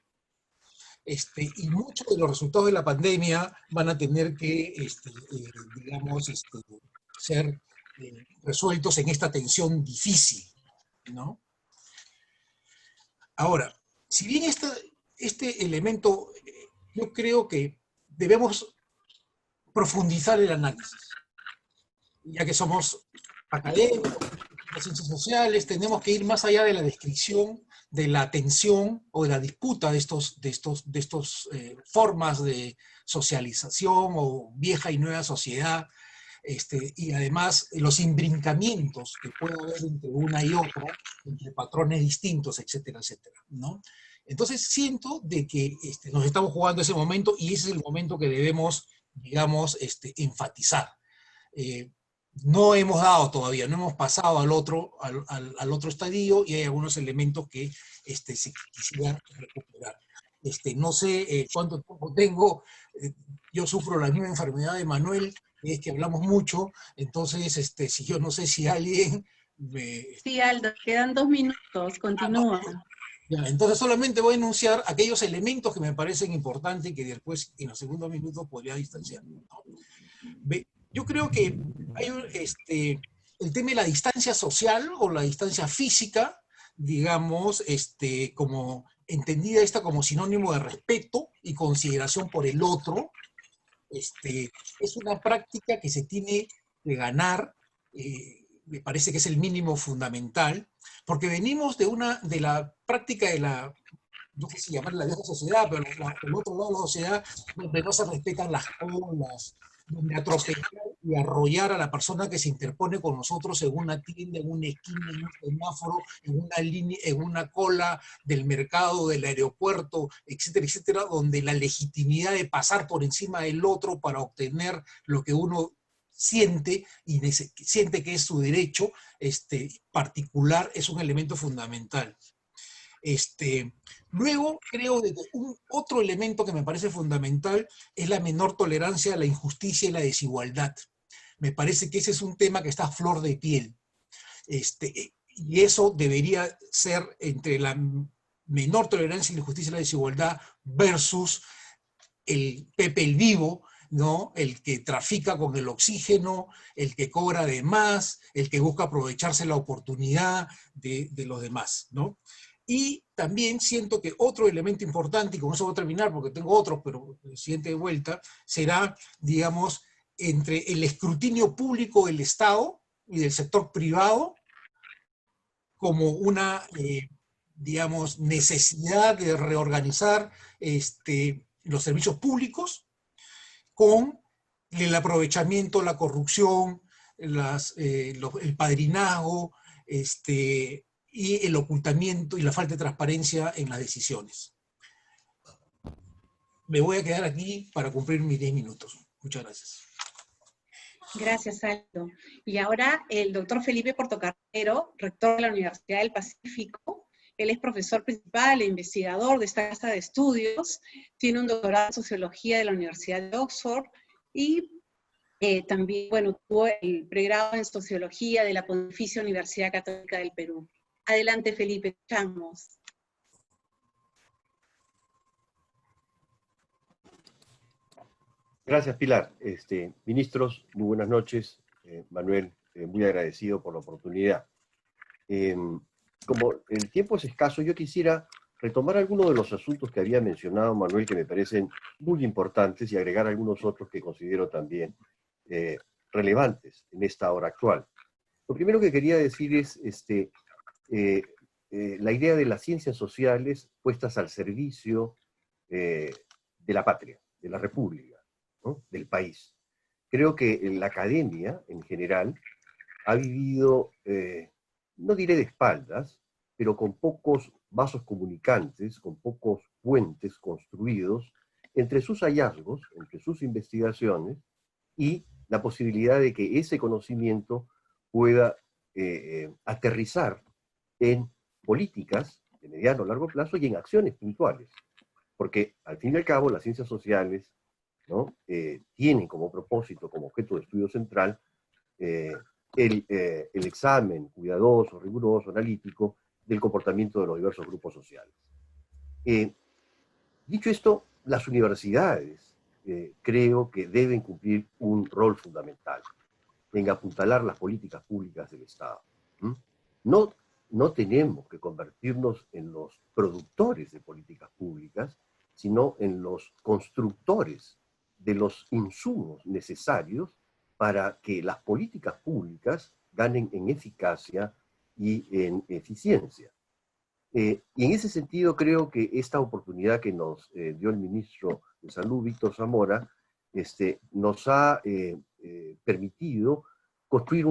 Y muchos de los resultados de la pandemia van a tener que, digamos, ser resueltos en esta tensión difícil, ¿no? Ahora, si bien este elemento, yo creo que debemos profundizar el análisis, ya que somos académicos, de ciencias sociales, tenemos que ir más allá de la descripción de la tensión o de la disputa de estos formas de socialización o vieja y nueva sociedad, y además los imbrincamientos que puede haber entre una y otra, entre patrones distintos, etcétera, etcétera, ¿no? Entonces siento de que nos estamos jugando ese momento y ese es el momento que debemos, digamos, enfatizar. No hemos dado todavía, no hemos pasado al otro estadio y hay algunos elementos que se quisiera recuperar. No sé cuánto tiempo tengo, yo sufro la misma enfermedad de Manuel, es que hablamos mucho, entonces si yo no sé si alguien me... Sí, Aldo, quedan 2 minutos, continúa. Ya, entonces solamente voy a enunciar aquellos elementos que me parecen importantes y que después en los segundos minutos podría distanciar, ¿no? Yo creo que hay el tema de la distancia social o la distancia física, digamos, como entendida esta como sinónimo de respeto y consideración por el otro, es una práctica que se tiene que ganar, me parece que es el mínimo fundamental, porque venimos de la práctica de la, no sé si llamarla la vieja sociedad, pero el otro lado de la sociedad, donde no se respetan las colas, donde atropellar y arrollar a la persona que se interpone con nosotros en una tienda, en una esquina, en un semáforo, en una línea, en una cola del mercado, del aeropuerto, etcétera, etcétera, donde la legitimidad de pasar por encima del otro para obtener lo que uno siente y siente que es su derecho particular es un elemento fundamental. Luego creo que otro elemento que me parece fundamental es la menor tolerancia a la injusticia y la desigualdad. Me parece que ese es un tema que está a flor de piel. Y eso debería ser entre la menor tolerancia y la injusticia y la desigualdad versus el Pepe el Vivo, ¿no? El que trafica con el oxígeno, el que cobra de más, el que busca aprovecharse la oportunidad de los demás, ¿no? Y también siento que otro elemento importante, y con eso voy a terminar porque tengo otros, pero el siguiente de vuelta, será, digamos, entre el escrutinio público del Estado y del sector privado como una, digamos, necesidad de reorganizar los servicios públicos con el aprovechamiento, la corrupción, el padrinazgo, y el ocultamiento y la falta de transparencia en las decisiones. Me voy a quedar aquí para cumplir mis 10 minutos. Muchas gracias. Gracias, Aldo. Y ahora el doctor Felipe Portocarrero, rector de la Universidad del Pacífico. Él es profesor principal e investigador de esta casa de estudios, tiene un doctorado en sociología de la Universidad de Oxford y también, bueno, tuvo el pregrado en sociología de la Pontificia Universidad Católica del Perú. Adelante, Felipe, escuchamos. Gracias, Pilar. Ministros, muy buenas noches. Manuel, muy agradecido por la oportunidad. Como el tiempo es escaso, yo quisiera retomar algunos de los asuntos que había mencionado Manuel, que me parecen muy importantes, y agregar algunos otros que considero también relevantes en esta hora actual. Lo primero que quería decir es la idea de las ciencias sociales puestas al servicio de la patria, de la república, ¿no? Del país. Creo que la academia, en general, ha vivido, no diré de espaldas, pero con pocos vasos comunicantes, con pocos puentes construidos entre sus hallazgos, entre sus investigaciones, y la posibilidad de que ese conocimiento pueda aterrizar en políticas de mediano o largo plazo y en acciones puntuales. Porque, al fin y al cabo, las ciencias sociales, ¿no? Tienen como propósito, como objeto de estudio central, el examen cuidadoso, riguroso, analítico del comportamiento de los diversos grupos sociales. Dicho esto, las universidades creo que deben cumplir un rol fundamental en apuntalar las políticas públicas del Estado. No tenemos que convertirnos en los productores de políticas públicas, sino en los constructores de los insumos necesarios para que las políticas públicas ganen en eficacia y en eficiencia. Y en ese sentido creo que esta oportunidad que nos dio el ministro de Salud, Víctor Zamora, nos ha permitido construir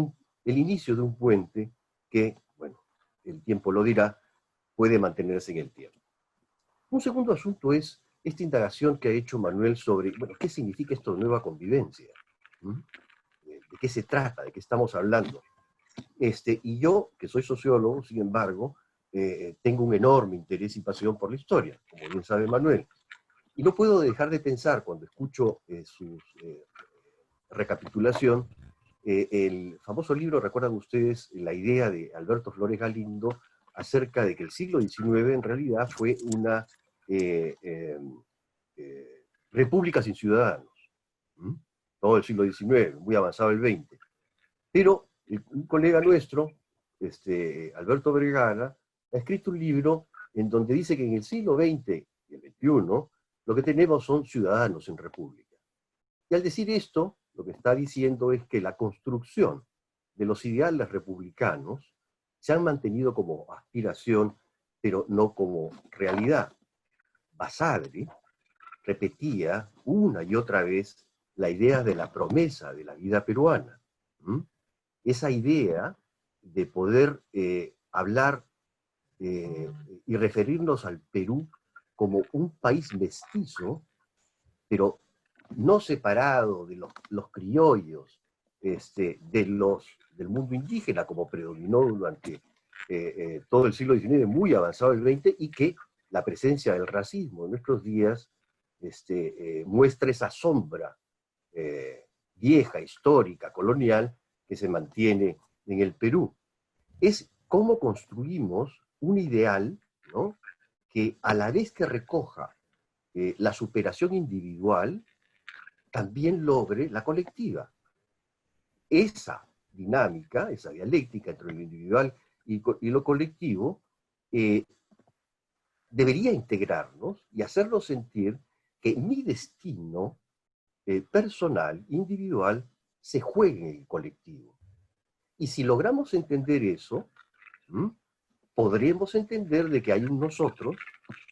el inicio de un puente que, bueno, el tiempo lo dirá, puede mantenerse en el tiempo. Un segundo asunto es esta indagación que ha hecho Manuel sobre, bueno, ¿qué significa esto de nueva convivencia? ¿De qué se trata? ¿De qué estamos hablando? Y yo, que soy sociólogo, sin embargo, tengo un enorme interés y pasión por la historia, como bien sabe Manuel. Y no puedo dejar de pensar, cuando escucho su recapitulación, el famoso libro, ¿recuerdan ustedes la idea de Alberto Flores Galindo acerca de que el siglo XIX en realidad fue una república sin ciudadanos? Todo el siglo XIX, muy avanzado el XX. Pero un colega nuestro, Alberto Vergara, ha escrito un libro en donde dice que en el siglo XX y el XXI lo que tenemos son ciudadanos en república. Y al decir esto, lo que está diciendo es que la construcción de los ideales republicanos se han mantenido como aspiración, pero no como realidad. Basadre repetía una y otra vez la idea de la promesa de la vida peruana. Esa idea de poder hablar y referirnos al Perú como un país mestizo, pero no separado de los criollos, del mundo indígena, como predominó durante todo el siglo XIX, muy avanzado el XX, y que la presencia del racismo en nuestros días muestra esa sombra vieja, histórica, colonial, que se mantiene en el Perú. Es cómo construimos un ideal, ¿no?, que a la vez que recoja la superación individual, también logre la colectiva. Esa dinámica, esa dialéctica entre lo individual y lo colectivo, debería integrarnos y hacernos sentir que mi destino personal, individual, se juegue en el colectivo. Y si logramos entender eso, podremos entender de que hay un nosotros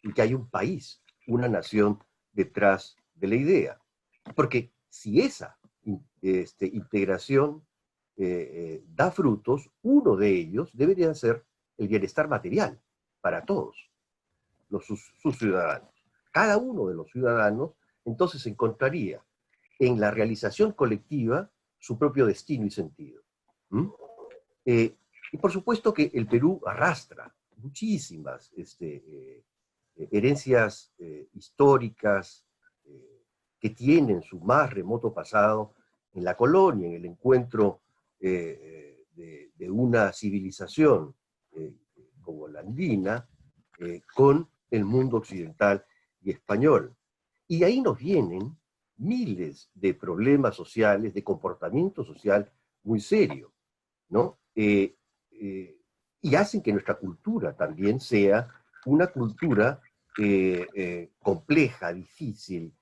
y que hay un país, una nación detrás de la idea. Porque si esa integración da frutos, uno de ellos debería ser el bienestar material para todos sus ciudadanos. Cada uno de los ciudadanos entonces encontraría en la realización colectiva su propio destino y sentido. Y por supuesto que el Perú arrastra muchísimas herencias históricas que tienen su más remoto pasado en la colonia, en el encuentro de una civilización como la andina con el mundo occidental y español. Y ahí nos vienen miles de problemas sociales, de comportamiento social muy serio, ¿no? Y hacen que nuestra cultura también sea una cultura compleja, difícil,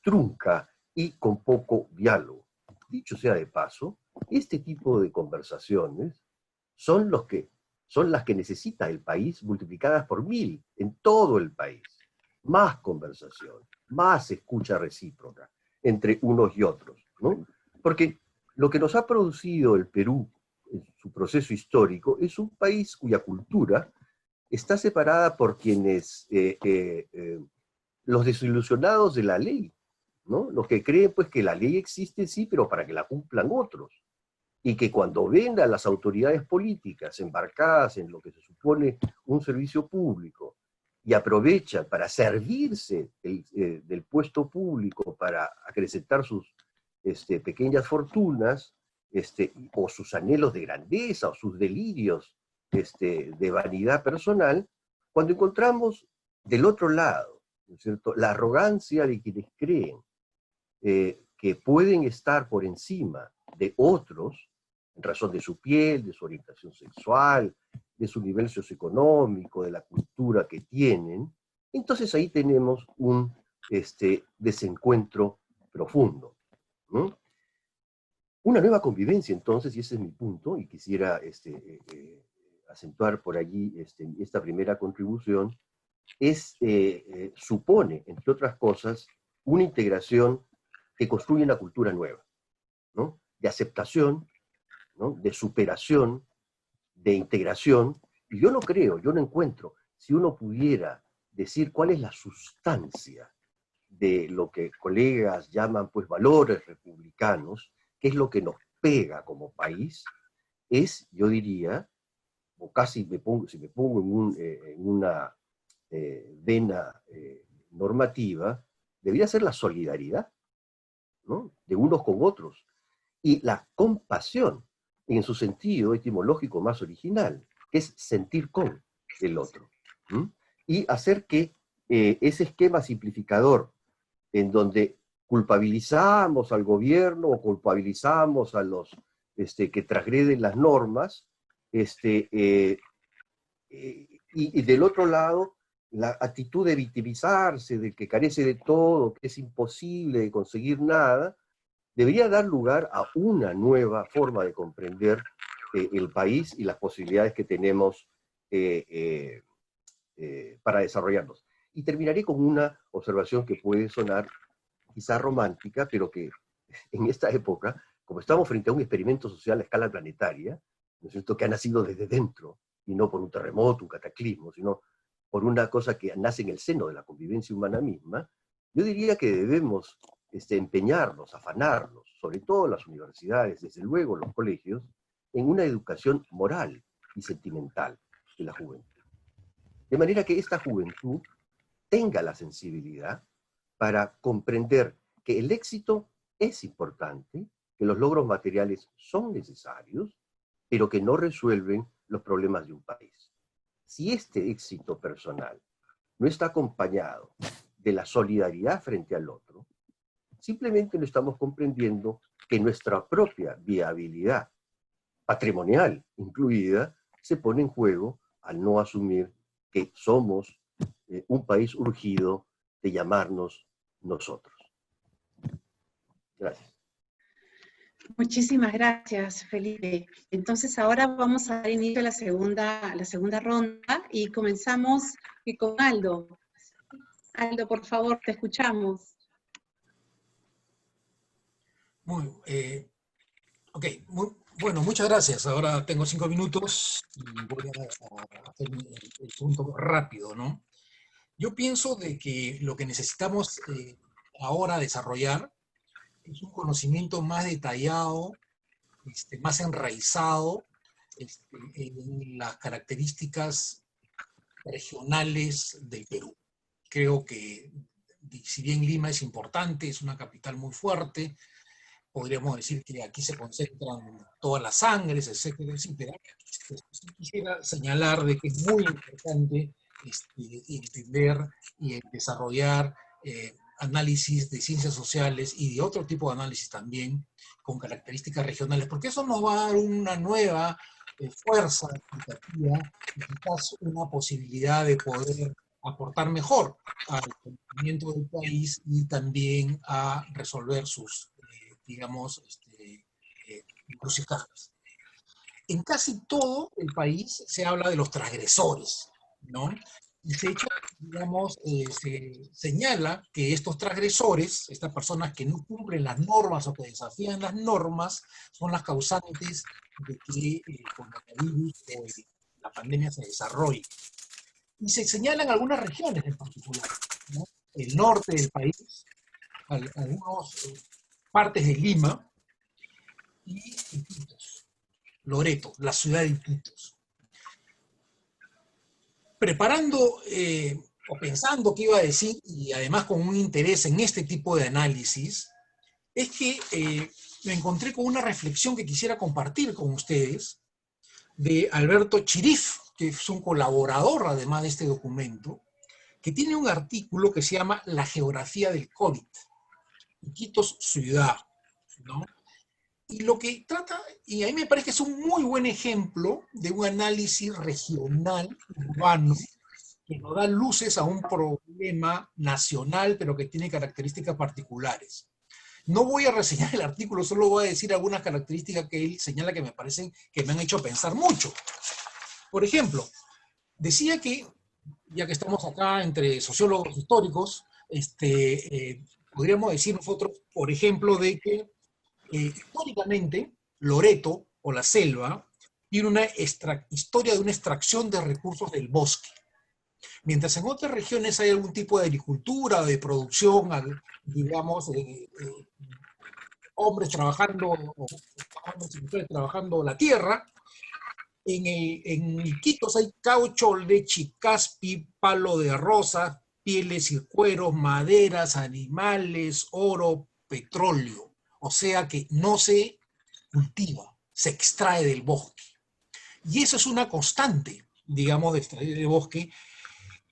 trunca y con poco diálogo. Dicho sea de paso, este tipo de conversaciones son las que necesita el país multiplicadas por 1000 en todo el país. Más conversación, más escucha recíproca entre unos y otros, ¿no? Porque lo que nos ha producido el Perú en su proceso histórico es un país cuya cultura está separada por quienes, los desilusionados de la ley, ¿no? Los que creen pues que la ley existe, sí, pero para que la cumplan otros. Y que cuando ven a las autoridades políticas embarcadas en lo que se supone un servicio público y aprovechan para servirse del puesto público para acrecentar sus pequeñas fortunas, o sus anhelos de grandeza, o sus delirios de vanidad personal, cuando encontramos del otro lado, ¿no es cierto?, la arrogancia de quienes creen que pueden estar por encima de otros, en razón de su piel, de su orientación sexual, de su nivel socioeconómico, de la cultura que tienen, entonces ahí tenemos un desencuentro profundo, ¿no? Una nueva convivencia, entonces, y ese es mi punto, y quisiera acentuar por allí esta primera contribución, supone, entre otras cosas, una integración que construye una cultura nueva, ¿no?, de aceptación, ¿no?, de superación, de integración. Y yo no encuentro, si uno pudiera decir cuál es la sustancia de lo que colegas llaman pues valores republicanos, qué es lo que nos pega como país, yo diría, o casi si me pongo en una vena normativa, debería ser la solidaridad, ¿no?, de unos con otros, y la compasión, en su sentido etimológico más original, que es sentir con el otro, ¿m? Y hacer que ese esquema simplificador, en donde culpabilizamos al gobierno o culpabilizamos a los que transgreden las normas, y del otro lado, la actitud de victimizarse, del que carece de todo, que es imposible de conseguir nada, debería dar lugar a una nueva forma de comprender el país y las posibilidades que tenemos para desarrollarnos. Y terminaré con una observación que puede sonar quizá romántica, pero que en esta época, como estamos frente a un experimento social a escala planetaria, ¿no es cierto?, que ha nacido desde dentro, y no por un terremoto, un cataclismo, sino por una cosa que nace en el seno de la convivencia humana misma, yo diría que debemos empeñarnos, afanarnos, sobre todo las universidades, desde luego los colegios, en una educación moral y sentimental de la juventud. De manera que esta juventud tenga la sensibilidad para comprender que el éxito es importante, que los logros materiales son necesarios, pero que no resuelven los problemas de un país. Si este éxito personal no está acompañado de la solidaridad frente al otro, simplemente no estamos comprendiendo que nuestra propia viabilidad patrimonial incluida se pone en juego al no asumir que somos un país urgido de llamarnos nosotros. Gracias. Muchísimas gracias, Felipe. Entonces ahora vamos a dar inicio a la segunda ronda y comenzamos con Aldo. Aldo, por favor, te escuchamos. Bueno, muchas gracias. Ahora tengo 5 minutos y voy a hacer el punto rápido, ¿no? Yo pienso de que lo que necesitamos ahora desarrollar es un conocimiento más detallado, más enraizado en las características regionales del Perú. Creo que, si bien Lima es importante, es una capital muy fuerte, podríamos decir que aquí se concentran todas las sangres, etcétera, etcétera. Quisiera señalar de que es muy importante entender y desarrollar análisis de ciencias sociales y de otro tipo de análisis también, con características regionales, porque eso nos va a dar una nueva fuerza explicativa y quizás una posibilidad de poder aportar mejor al conocimiento del país y también a resolver sus, digamos, encrucijadas. En casi todo el país se habla de los transgresores, ¿no? Y de hecho, digamos, se señala que estos transgresores, estas personas que no cumplen las normas o que desafían las normas, son las causantes de que el coronavirus o la pandemia se desarrolle. Y se señalan algunas regiones en particular, ¿no? El norte del país, algunas partes de Lima y Iquitos, Loreto, la ciudad de Iquitos. Preparando o pensando qué iba a decir, y además con un interés en este tipo de análisis, es que me encontré con una reflexión que quisiera compartir con ustedes de Alberto Chirif, que es un colaborador además de este documento, que tiene un artículo que se llama La geografía del COVID, Iquitos ciudad, ¿no? Y lo que trata, y a mí me parece que es un muy buen ejemplo de un análisis regional, urbano, que nos da luces a un problema nacional, pero que tiene características particulares. No voy a reseñar el artículo, solo voy a decir algunas características que él señala que me parecen que me han hecho pensar mucho. Por ejemplo, decía que, ya que estamos acá entre sociólogos históricos, podríamos decir nosotros, por ejemplo, de que históricamente Loreto o la selva tiene una historia de una extracción de recursos del bosque. Mientras en otras regiones hay algún tipo de agricultura, de producción, digamos, hombres trabajando, hombres y mujeres trabajando la tierra, en Iquitos hay caucho, leche, caspi, palo de rosa, pieles y cueros, maderas, animales, oro, petróleo. O sea que no se cultiva, se extrae del bosque. Y eso es una constante, digamos, de extraer del bosque.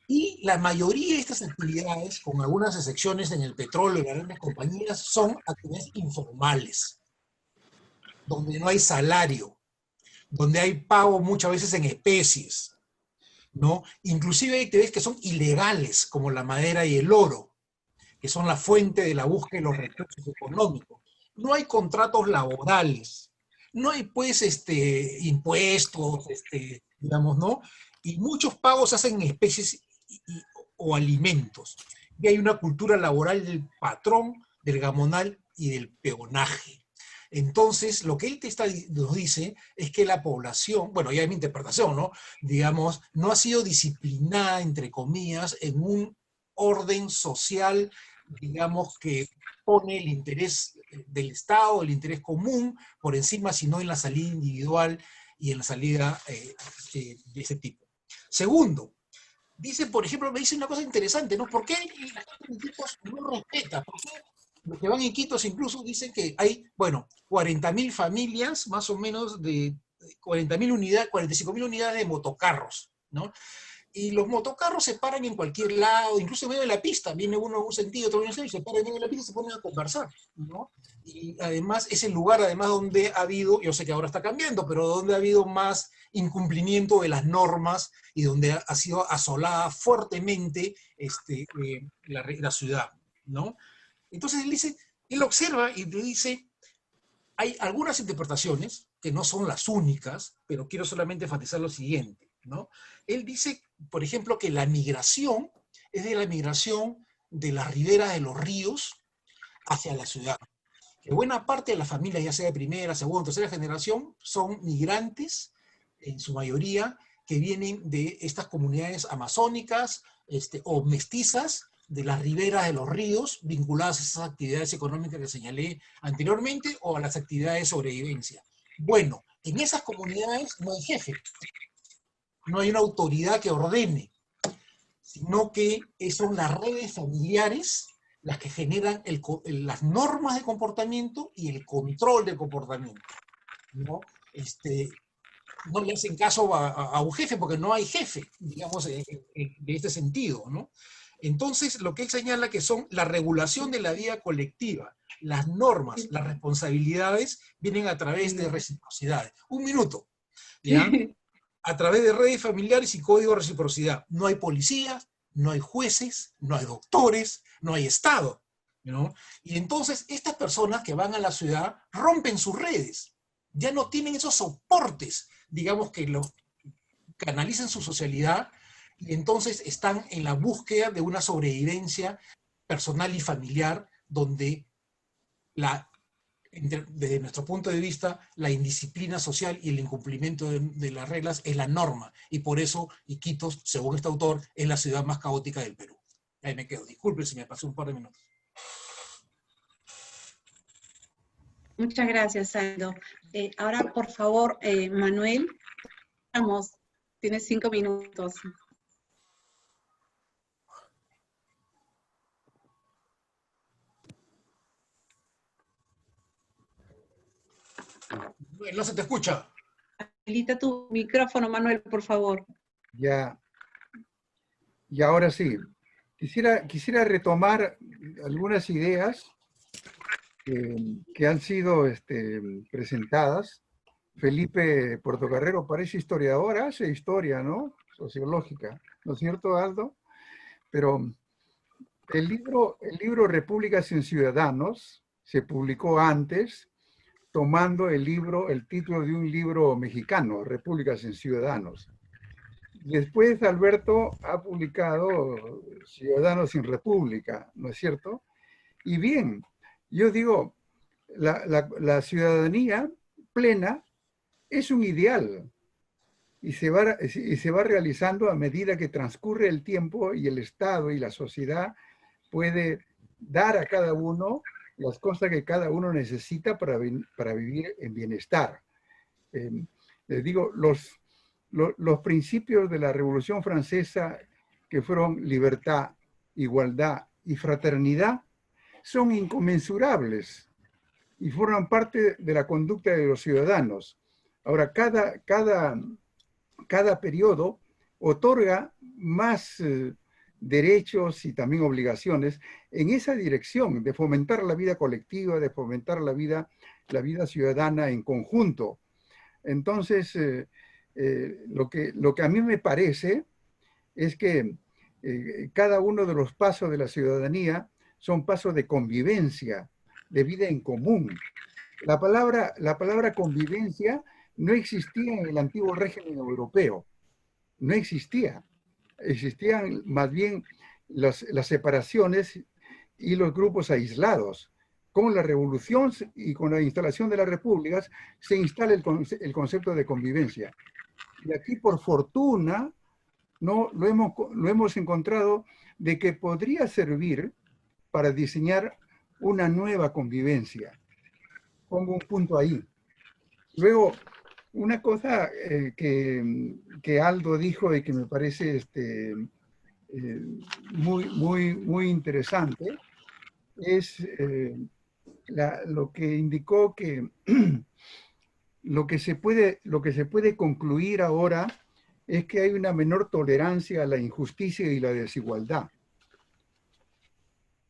Y la mayoría de estas actividades, con algunas excepciones en el petróleo y las grandes compañías, son actividades informales, donde no hay salario, donde hay pago muchas veces en especies, ¿no? Inclusive hay actividades que son ilegales, como la madera y el oro, que son la fuente de la búsqueda de los recursos económicos. No hay contratos laborales, no hay pues impuestos, digamos, ¿no? Y muchos pagos se hacen en especies o alimentos. Y hay una cultura laboral del patrón, del gamonal y del peonaje. Entonces, lo que él nos dice es que la población, bueno, ya es mi interpretación, ¿no? Digamos, no ha sido disciplinada, entre comillas, en un orden social, digamos, que pone el interés del Estado, el interés común, por encima, sino en la salida individual y en la salida de ese tipo. Segundo, dice, por ejemplo, me dice una cosa interesante, ¿no? ¿Por qué la gente en Iquitos no respeta? ¿Por qué los que van a Iquitos incluso dicen que hay, bueno, 40.000 familias, más o menos de 40.000 unidades, 45.000 unidades de motocarros, ¿no? Y los motocarros se paran en cualquier lado, incluso en medio de la pista, viene uno en un sentido, otro en otro, y se paran en medio de la pista y se ponen a conversar, ¿no? Y además es el lugar, además, donde ha habido, yo sé que ahora está cambiando, pero donde ha habido más incumplimiento de las normas y donde ha sido asolada fuertemente la ciudad, ¿no? Entonces él dice, él observa y le dice, hay algunas interpretaciones que no son las únicas, pero quiero solamente enfatizar lo siguiente, ¿no? Él dice, por ejemplo, que la migración es de la migración de las riberas de los ríos hacia la ciudad. Que buena parte de las familias, ya sea de primera, segunda, tercera generación, son migrantes, en su mayoría, que vienen de estas comunidades amazónicas o mestizas de las riberas de los ríos, vinculadas a esas actividades económicas que señalé anteriormente o a las actividades de sobrevivencia. Bueno, en esas comunidades no hay jefe, no hay una autoridad que ordene, sino que son las redes familiares las que generan las normas de comportamiento y el control de comportamiento, ¿no? No le hacen caso a un jefe porque no hay jefe, digamos, de este sentido, ¿no? Entonces, lo que él señala que son la regulación de la vida colectiva, las normas, las responsabilidades vienen a través de reciprocidad. Un minuto, ¿ya? A través de redes familiares y código de reciprocidad. No hay policías, no hay jueces, no hay doctores, no hay Estado, ¿no? Y entonces estas personas que van a la ciudad rompen sus redes, ya no tienen esos soportes, digamos, que lo canalicen su socialidad y entonces están en la búsqueda de una sobrevivencia personal y familiar donde desde nuestro punto de vista, la indisciplina social y el incumplimiento de las reglas es la norma. Y por eso Iquitos, según este autor, es la ciudad más caótica del Perú. Ahí me quedo. Disculpe si me pasé un par de minutos. Muchas gracias, Aldo. Ahora, por favor, Manuel, vamos, tienes 5 minutos. No se te escucha. Habilita tu micrófono, Manuel, por favor. Ya, y ahora sí. Quisiera retomar algunas ideas que han sido presentadas. Felipe Portocarrero parece historiador, hace historia, ¿no? Sociológica, ¿no es cierto, Aldo? Pero el libro Repúblicas sin Ciudadanos se publicó antes, tomando el título de un libro mexicano, Repúblicas sin Ciudadanos. Después Alberto ha publicado Ciudadanos sin República, ¿no es cierto? Y bien, yo digo, la ciudadanía plena es un ideal y se va realizando a medida que transcurre el tiempo y el Estado y la sociedad puede dar a cada uno las cosas que cada uno necesita para vivir en bienestar. Les digo, los principios de la Revolución Francesa, que fueron libertad, igualdad y fraternidad, son inconmensurables y forman parte de la conducta de los ciudadanos. Ahora, cada periodo otorga más derechos y también obligaciones en esa dirección de fomentar la vida colectiva, de fomentar la vida ciudadana en conjunto. Entonces, lo que a mí me parece es que cada uno de los pasos de la ciudadanía son pasos de convivencia, de vida en común. La palabra convivencia no existía en el antiguo régimen europeo, no existía. Existían más bien las separaciones y los grupos aislados. Con la revolución y con la instalación de las repúblicas se instala el concepto de convivencia. Y aquí, por fortuna, no lo hemos encontrado de que podría servir para diseñar una nueva convivencia. Pongo un punto ahí. Luego, una cosa que Aldo dijo y que me parece muy interesante es lo que indicó que lo que se puede concluir ahora es que hay una menor tolerancia a la injusticia y la desigualdad.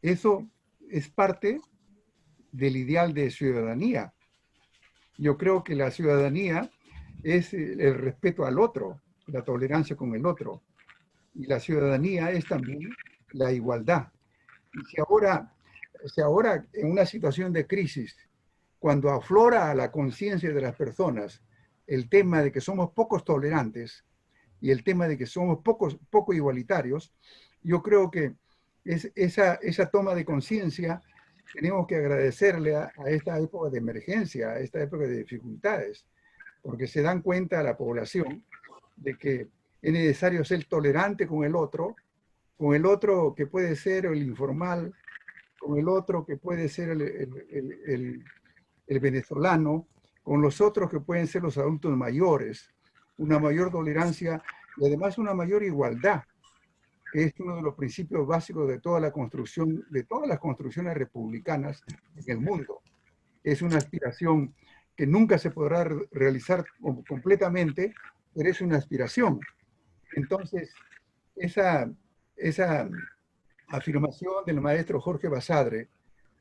Eso es parte del ideal de ciudadanía. Yo creo que la ciudadanía es el respeto al otro, la tolerancia con el otro. Y la ciudadanía es también la igualdad. Y si ahora en una situación de crisis, cuando aflora a la conciencia de las personas el tema de que somos pocos tolerantes y el tema de que somos poco igualitarios, yo creo que esa toma de conciencia tenemos que agradecerle a esta época de emergencia, a esta época de dificultades, porque se dan cuenta a la población de que es necesario ser tolerante con el otro que puede ser el informal, con el otro que puede ser el venezolano, con los otros que pueden ser los adultos mayores, una mayor tolerancia y además una mayor igualdad, que es uno de los principios básicos de toda la construcción, de todas las construcciones republicanas en el mundo. Es una aspiración que nunca se podrá realizar completamente, pero es una aspiración. Entonces, esa afirmación del maestro Jorge Basadre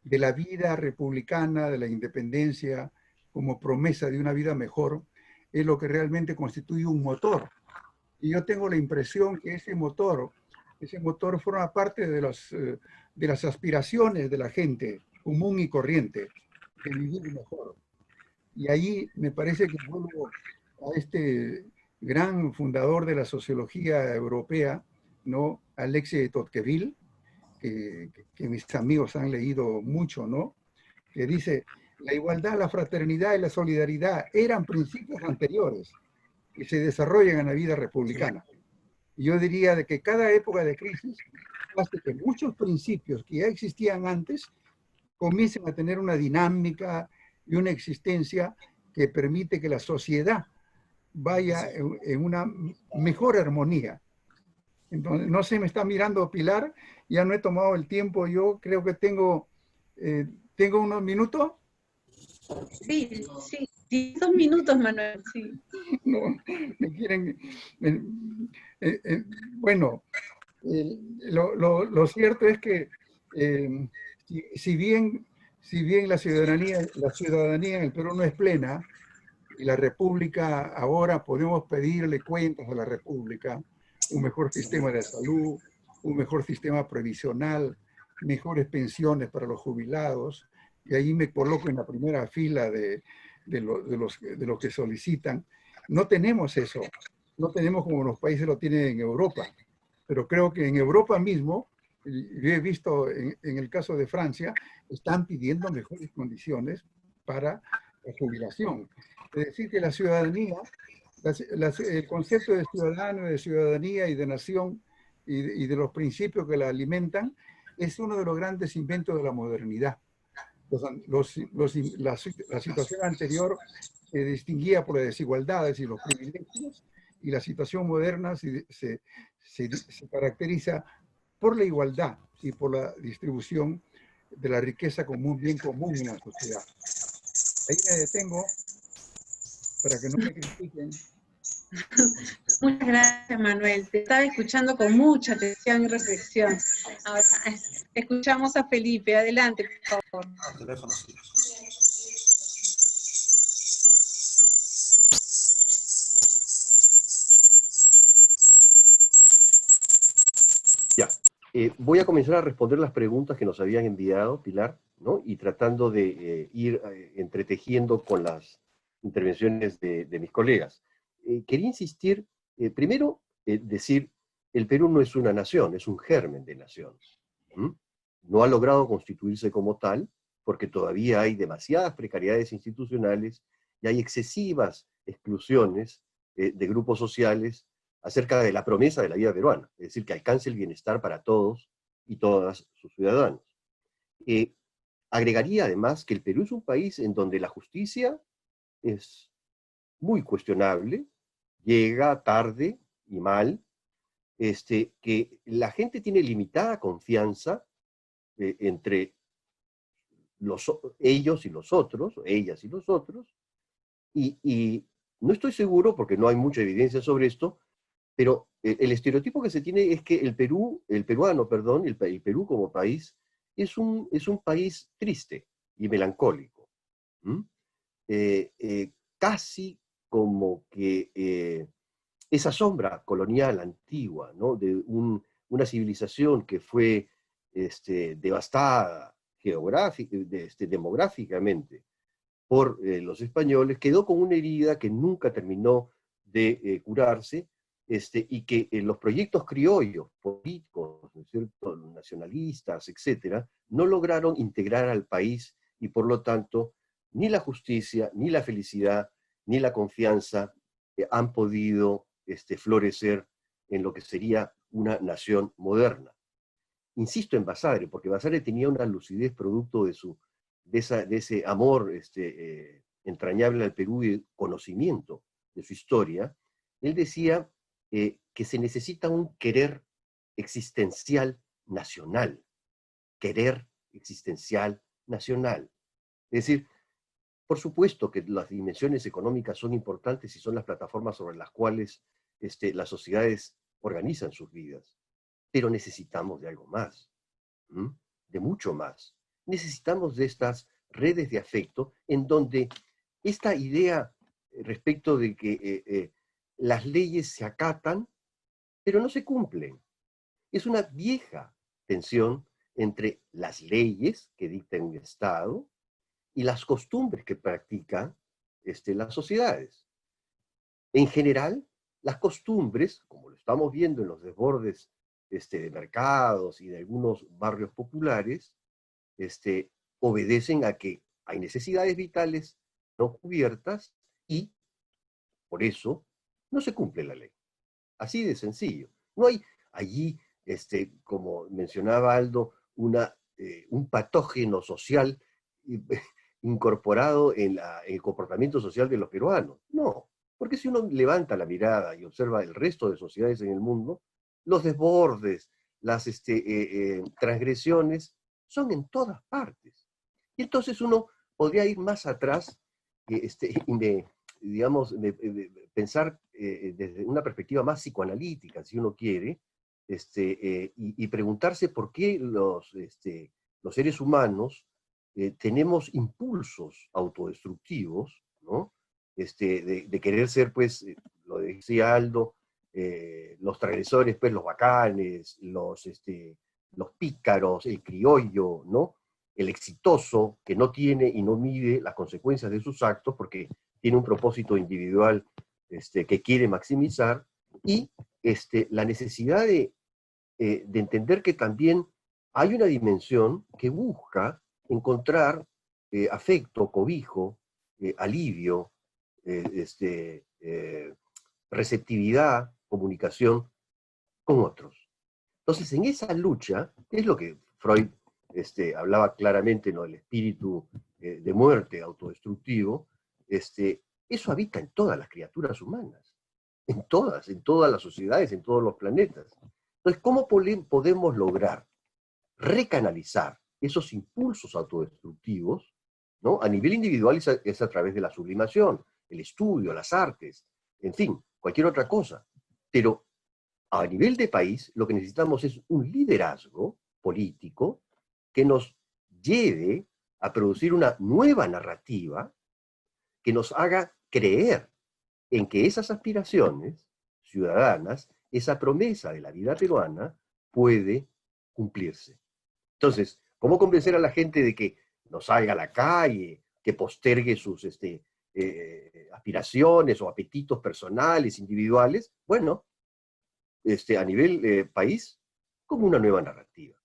de la vida republicana, de la independencia, como promesa de una vida mejor, es lo que realmente constituye un motor. Y yo tengo la impresión que ese motor forma parte de las aspiraciones de la gente común y corriente, de vivir mejor. Y ahí me parece que vuelvo a este gran fundador de la sociología europea, ¿no? Alexis de Tocqueville, que mis amigos han leído mucho, ¿no? Que dice, la igualdad, la fraternidad y la solidaridad eran principios anteriores que se desarrollan en la vida republicana. Y yo diría de que cada época de crisis hace que muchos principios que ya existían antes comiencen a tener una dinámica y una existencia que permite que la sociedad vaya en una mejor armonía. Entonces, no sé, me está mirando Pilar, ya no he tomado el tiempo, yo creo que tengo unos minutos. Sí, 2 minutos, Manuel, sí. No, me quieren... bueno, lo cierto es que si bien la ciudadanía en el Perú no es plena, y la República ahora podemos pedirle cuentas a la República, un mejor sistema de salud, un mejor sistema previsional, mejores pensiones para los jubilados, y ahí me coloco en la primera fila de los que solicitan. No tenemos eso, no tenemos como los países lo tienen en Europa, pero creo que en Europa mismo, yo he visto en el caso de Francia, están pidiendo mejores condiciones para la jubilación. Es decir, que la ciudadanía, el concepto de ciudadano, de ciudadanía y de nación y de los principios que la alimentan, es uno de los grandes inventos de la modernidad. La situación anterior se distinguía por las desigualdades y los privilegios, y la situación moderna se caracteriza por la igualdad y por la distribución de la riqueza como un bien común en la sociedad. Ahí me detengo para que no me critiquen. Muchas gracias, Manuel. Te estaba escuchando con mucha atención y reflexión. Ahora escuchamos a Felipe. Adelante, por favor. Teléfono, sí. Ya, voy a comenzar a responder las preguntas que nos habían enviado, Pilar, ¿no? Y tratando de ir entretejiendo con las intervenciones de mis colegas. Quería insistir, primero, decir, el Perú no es una nación, es un germen de nación. No ha logrado constituirse como tal, porque todavía hay demasiadas precariedades institucionales y hay excesivas exclusiones de grupos sociales acerca de la promesa de la vida peruana, es decir, que alcance el bienestar para todos y todas sus ciudadanos. Agregaría además que el Perú es un país en donde la justicia es muy cuestionable, llega tarde y mal, que la gente tiene limitada confianza entre ellos y los otros, ellas y los otros, y no estoy seguro, porque no hay mucha evidencia sobre esto, pero el estereotipo que se tiene es que el Perú como país, es un país triste y melancólico. Casi como que esa sombra colonial antigua, ¿no? De una civilización que fue devastada demográficamente por los españoles, quedó con una herida que nunca terminó de curarse, y que los proyectos criollos, políticos, ¿no es cierto?, nacionalistas, etcétera, no lograron integrar al país, y por lo tanto, ni la justicia, ni la felicidad, ni la confianza han podido florecer en lo que sería una nación moderna. Insisto en Basadre, porque Basadre tenía una lucidez producto de ese amor entrañable al Perú y el conocimiento de su historia. Él decía que se necesita un querer existencial nacional. Querer existencial nacional. Es decir, por supuesto que las dimensiones económicas son importantes y son las plataformas sobre las cuales las sociedades organizan sus vidas, pero necesitamos de algo más, de mucho más. Necesitamos de estas redes de afecto en donde esta idea respecto de que las leyes se acatan, pero no se cumplen. Es una vieja tensión entre las leyes que dicta un Estado y las costumbres que practican las sociedades. En general, las costumbres, como lo estamos viendo en los desbordes de mercados y de algunos barrios populares, obedecen a que hay necesidades vitales no cubiertas y, por eso, no se cumple la ley. Así de sencillo. No hay allí, como mencionaba Aldo, un patógeno social incorporado en el comportamiento social de los peruanos. No, porque si uno levanta la mirada y observa el resto de sociedades en el mundo, los desbordes, las transgresiones son en todas partes. Y entonces uno podría ir más atrás pensar desde una perspectiva más psicoanalítica, si uno quiere, y preguntarse por qué los seres humanos tenemos impulsos autodestructivos, ¿no? De querer ser, pues, lo decía Aldo, los transgresores, pues, los bacanes, los pícaros, el criollo, ¿no? El exitoso, que no tiene y no mide las consecuencias de sus actos porque tiene un propósito individual que quiere maximizar, y la necesidad de entender que también hay una dimensión que busca encontrar afecto, cobijo, alivio, receptividad, comunicación con otros. Entonces, en esa lucha, es lo que Freud hablaba claramente, ¿no?, del espíritu de muerte autodestructivo, eso habita en todas las criaturas humanas, en todas las sociedades, en todos los planetas. Entonces, ¿cómo podemos lograr recanalizar esos impulsos autodestructivos, ¿no? A nivel individual es a través de la sublimación, el estudio, las artes, en fin, cualquier otra cosa. Pero a nivel de país, lo que necesitamos es un liderazgo político que nos lleve a producir una nueva narrativa que nos haga creer en que esas aspiraciones ciudadanas, esa promesa de la vida peruana, puede cumplirse. Entonces, ¿cómo convencer a la gente de que no salga a la calle, que postergue sus aspiraciones o apetitos personales, individuales? Bueno, a nivel país, como una nueva narrativa,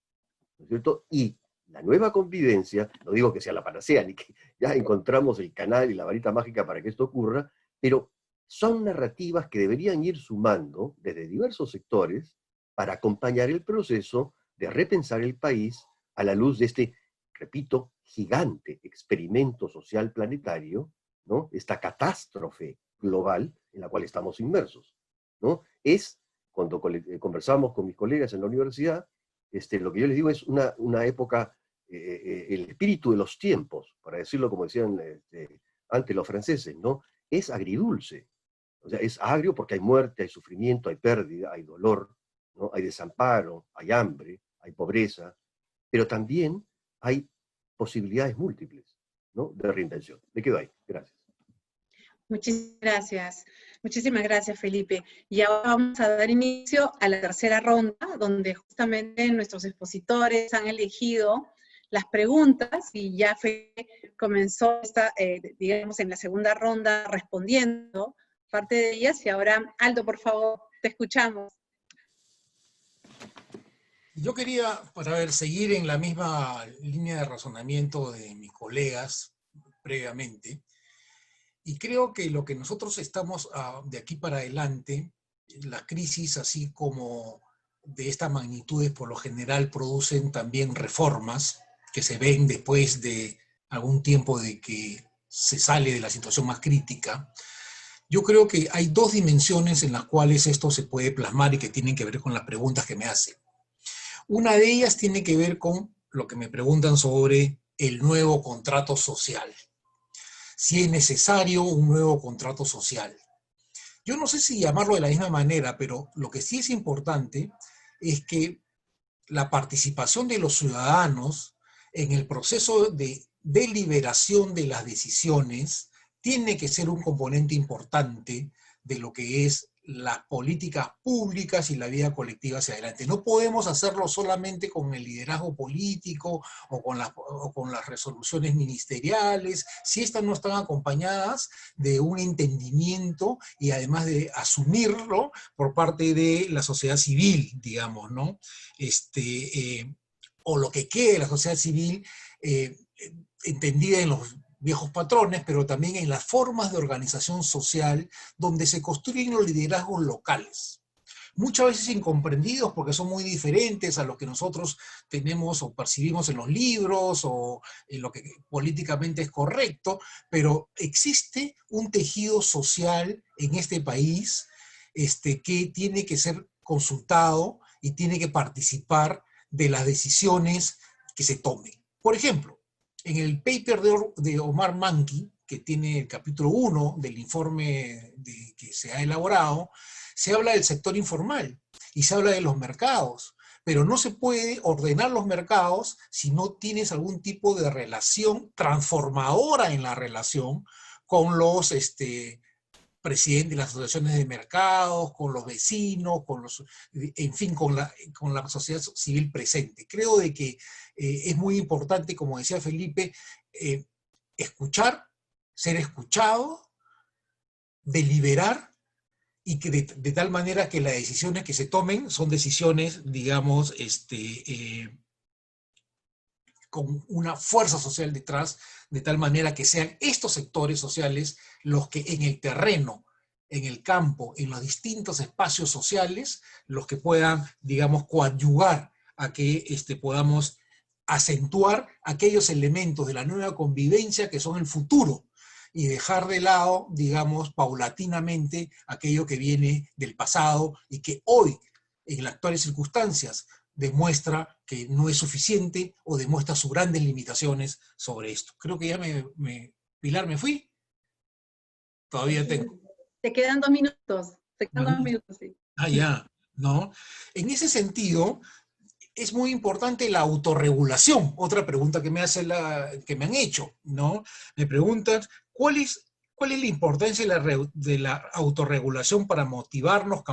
¿no es cierto? Y la nueva convivencia, no digo que sea la panacea, ni que ya encontramos el canal y la varita mágica para que esto ocurra, pero son narrativas que deberían ir sumando desde diversos sectores para acompañar el proceso de repensar el país a la luz de este, repito, gigante experimento social planetario, ¿no? Esta catástrofe global en la cual estamos inmersos, ¿no? Cuando conversamos con mis colegas en la universidad, lo que yo les digo es una época, el espíritu de los tiempos, para decirlo como decían antes los franceses, ¿no? Es agridulce. O sea, es agrio porque hay muerte, hay sufrimiento, hay pérdida, hay dolor, ¿no? Hay desamparo, hay hambre, hay pobreza, pero también hay posibilidades múltiples, ¿no?, de reinvención. Me quedo ahí. Gracias. Muchísimas gracias, Felipe. Y ahora vamos a dar inicio a la tercera ronda, donde justamente nuestros expositores han elegido las preguntas y ya comenzó digamos, en la segunda ronda respondiendo parte de ellas. Y ahora, Aldo, por favor, te escuchamos. Yo quería, para seguir en la misma línea de razonamiento de mis colegas previamente, y creo que lo que nosotros estamos de aquí para adelante, la crisis así como de esta magnitud por lo general producen también reformas que se ven después de algún tiempo de que se sale de la situación más crítica. Yo creo que hay dos dimensiones en las cuales esto se puede plasmar y que tienen que ver con las preguntas que me hacen. Una de ellas tiene que ver con lo que me preguntan sobre el nuevo contrato social. Si es necesario un nuevo contrato social. Yo no sé si llamarlo de la misma manera, pero lo que sí es importante es que la participación de los ciudadanos en el proceso de deliberación de las decisiones tiene que ser un componente importante de lo que es las políticas públicas y la vida colectiva hacia adelante. No podemos hacerlo solamente con el liderazgo político o con las resoluciones ministeriales, si estas no están acompañadas de un entendimiento y además de asumirlo por parte de la sociedad civil, digamos, ¿no? O lo que quede de la sociedad civil, entendida en los viejos patrones, pero también en las formas de organización social donde se construyen los liderazgos locales. Muchas veces incomprendidos porque son muy diferentes a lo que nosotros tenemos o percibimos en los libros o en lo que políticamente es correcto, pero existe un tejido social en este país que tiene que ser consultado y tiene que participar de las decisiones que se tomen. Por ejemplo, en el paper de Omar Manqui, que tiene el capítulo 1 del informe que se ha elaborado, se habla del sector informal y se habla de los mercados. Pero no se puede ordenar los mercados si no tienes algún tipo de relación transformadora en la relación con los presidentes de las asociaciones de mercados, con los vecinos, en fin, con la sociedad civil presente. Creo de que es muy importante, como decía Felipe, escuchar, ser escuchado, deliberar, y que de tal manera que las decisiones que se tomen son decisiones, digamos, con una fuerza social detrás, de tal manera que sean estos sectores sociales los que en el terreno, en el campo, en los distintos espacios sociales, los que puedan, digamos, coadyuvar a que podamos acentuar aquellos elementos de la nueva convivencia que son el futuro, y dejar de lado, digamos, paulatinamente aquello que viene del pasado y que hoy, en las actuales circunstancias, demuestra que no es suficiente o demuestra sus grandes limitaciones sobre esto. Creo que ya Pilar, ¿me fui? Todavía tengo. Te quedan 2 minutos. Te quedan 2 minutos, sí. Ah, ya, ¿no? En ese sentido, es muy importante la autorregulación. Otra pregunta que me han hecho, ¿no? Me preguntan, ¿cuál es la importancia de la autorregulación para motivarnos,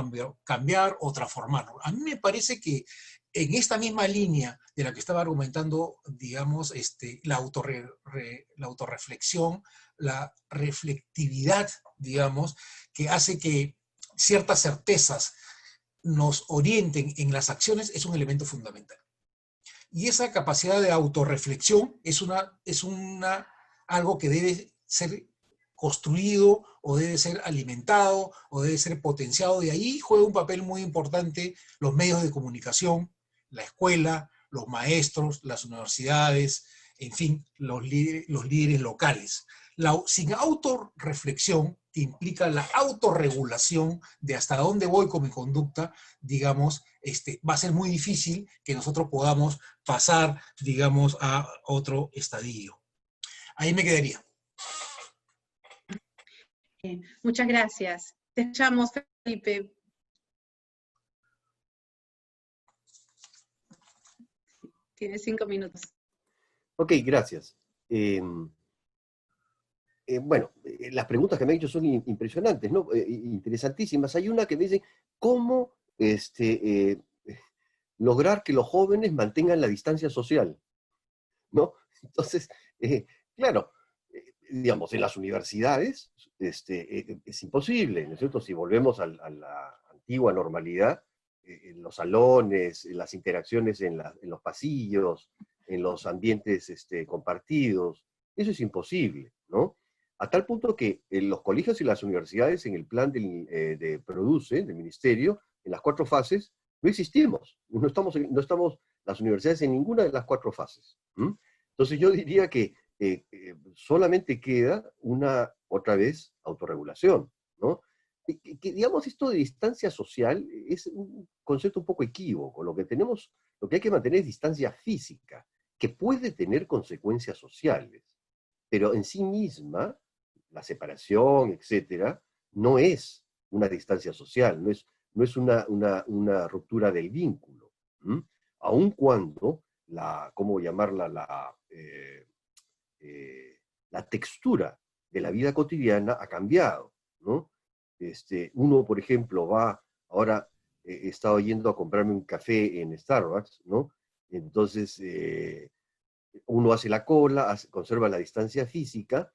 cambiar o transformarnos? A mí me parece que en esta misma línea de la que estaba argumentando, digamos, la autorreflexión, la reflectividad, digamos, que hace que ciertas certezas nos orienten en las acciones, es un elemento fundamental. Y esa capacidad de autorreflexión es algo que debe ser construido o debe ser alimentado o debe ser potenciado. De ahí juega un papel muy importante los medios de comunicación, la escuela, los maestros, las universidades, en fin, los líderes locales. Sin autorreflexión, que implica la autorregulación de hasta dónde voy con mi conducta, digamos, va a ser muy difícil que nosotros podamos pasar, digamos, a otro estadio. Ahí me quedaría. Muchas gracias. Te escuchamos, Felipe. Tienes 5 minutos. Ok, gracias. Bueno, las preguntas que me han hecho son impresionantes, ¿no? Interesantísimas. Hay una que me dice, ¿cómo lograr que los jóvenes mantengan la distancia social? ¿No? Entonces, claro, digamos, en las universidades es imposible, ¿no es cierto? Si volvemos a la antigua normalidad, en los salones, en las interacciones en los pasillos, en los ambientes compartidos, eso es imposible, ¿no? A tal punto que en los colegios y las universidades, en el plan de PRODUCE, del Ministerio, en las 4 fases, no existimos. No estamos las universidades en ninguna de las 4 fases. Entonces yo diría que solamente queda otra vez, autorregulación, ¿no? Que, digamos, esto de distancia social es un concepto un poco equívoco. Lo que hay que mantener es distancia física, que puede tener consecuencias sociales, pero en sí misma, la separación, etcétera, no es una distancia social, no es una ruptura del vínculo, aun cuando ¿cómo llamarla? La textura de la vida cotidiana ha cambiado, ¿no? Uno, por ejemplo, ahora he estado yendo a comprarme un café en Starbucks, ¿no? Entonces, uno hace la cola, conserva la distancia física,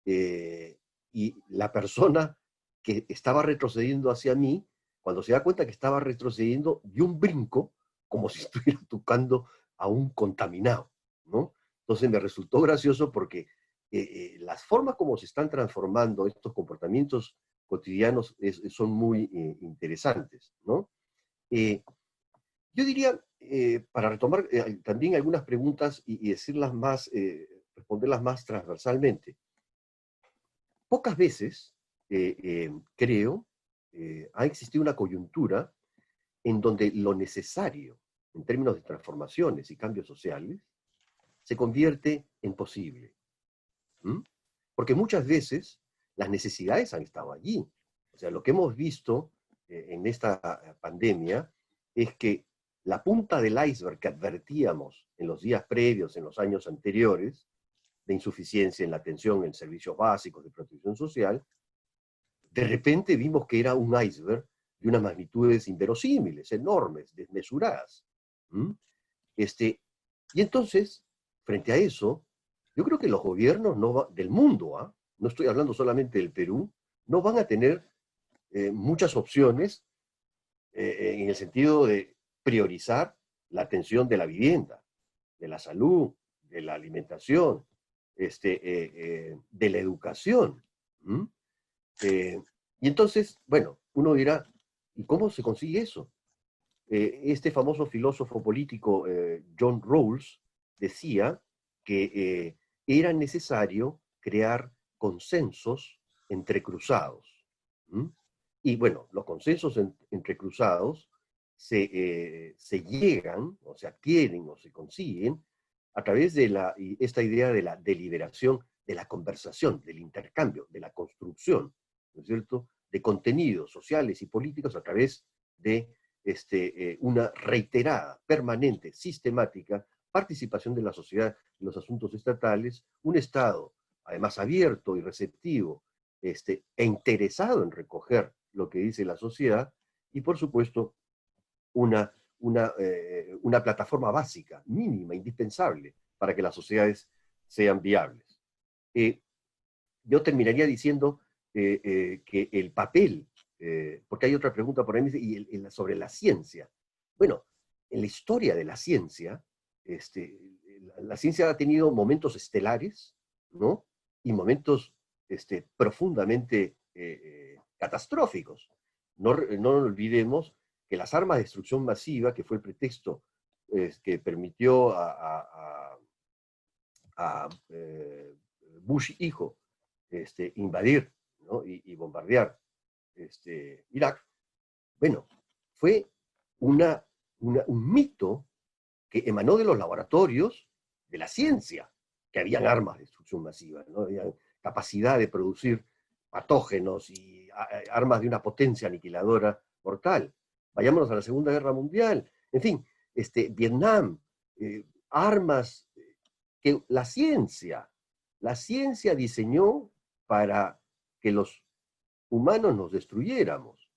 y la persona que estaba retrocediendo hacia mí, cuando se da cuenta que estaba retrocediendo, dio un brinco como si estuviera tocando a un contaminado, ¿no? Entonces me resultó gracioso porque las formas como se están transformando estos comportamientos cotidianos son muy interesantes, ¿no? Yo diría, para retomar también algunas preguntas y decirlas más, responderlas más transversalmente. Pocas veces, creo, ha existido una coyuntura en donde lo necesario, en términos de transformaciones y cambios sociales, se convierte en posible. Porque muchas veces las necesidades han estado allí. O sea, lo que hemos visto en esta pandemia es que la punta del iceberg que advertíamos en los días previos, en los años anteriores, de insuficiencia en la atención en servicios básicos de protección social, de repente vimos que era un iceberg de unas magnitudes inverosímiles, enormes, desmesuradas. Y entonces, frente a eso, yo creo que los gobiernos del mundo, no estoy hablando solamente del Perú, no van a tener muchas opciones en el sentido de priorizar la atención de la vivienda, de la salud, de la alimentación, de la educación. Y entonces, bueno, uno dirá, ¿y cómo se consigue eso? Este famoso filósofo político John Rawls decía que era necesario crear consensos entrecruzados. Y bueno, los consensos entrecruzados se llegan, o se adquieren, o se consiguen a través de esta idea de la deliberación, de la conversación, del intercambio, de la construcción, ¿no es cierto?, de contenidos sociales y políticos a través de una reiterada, permanente, sistemática participación de la sociedad en los asuntos estatales, un Estado, además abierto y receptivo, e interesado en recoger lo que dice la sociedad, y por supuesto una plataforma básica, mínima, indispensable, para que las sociedades sean viables. Yo terminaría diciendo que el papel, porque hay otra pregunta por ahí, sobre la ciencia. Bueno, en la historia de la ciencia ha tenido momentos estelares, ¿no?, y momentos profundamente catastróficos. No olvidemos que las armas de destrucción masiva, que fue el pretexto que permitió a Bush hijo invadir, ¿no?, y bombardear Irak, bueno, fue un mito que emanó de los laboratorios de la ciencia, que habían armas de destrucción masiva, ¿no?, habían capacidad de producir patógenos y armas de una potencia aniquiladora mortal. Vayámonos a la Segunda Guerra Mundial, en fin, Vietnam, armas que la ciencia diseñó para que los humanos nos destruyéramos.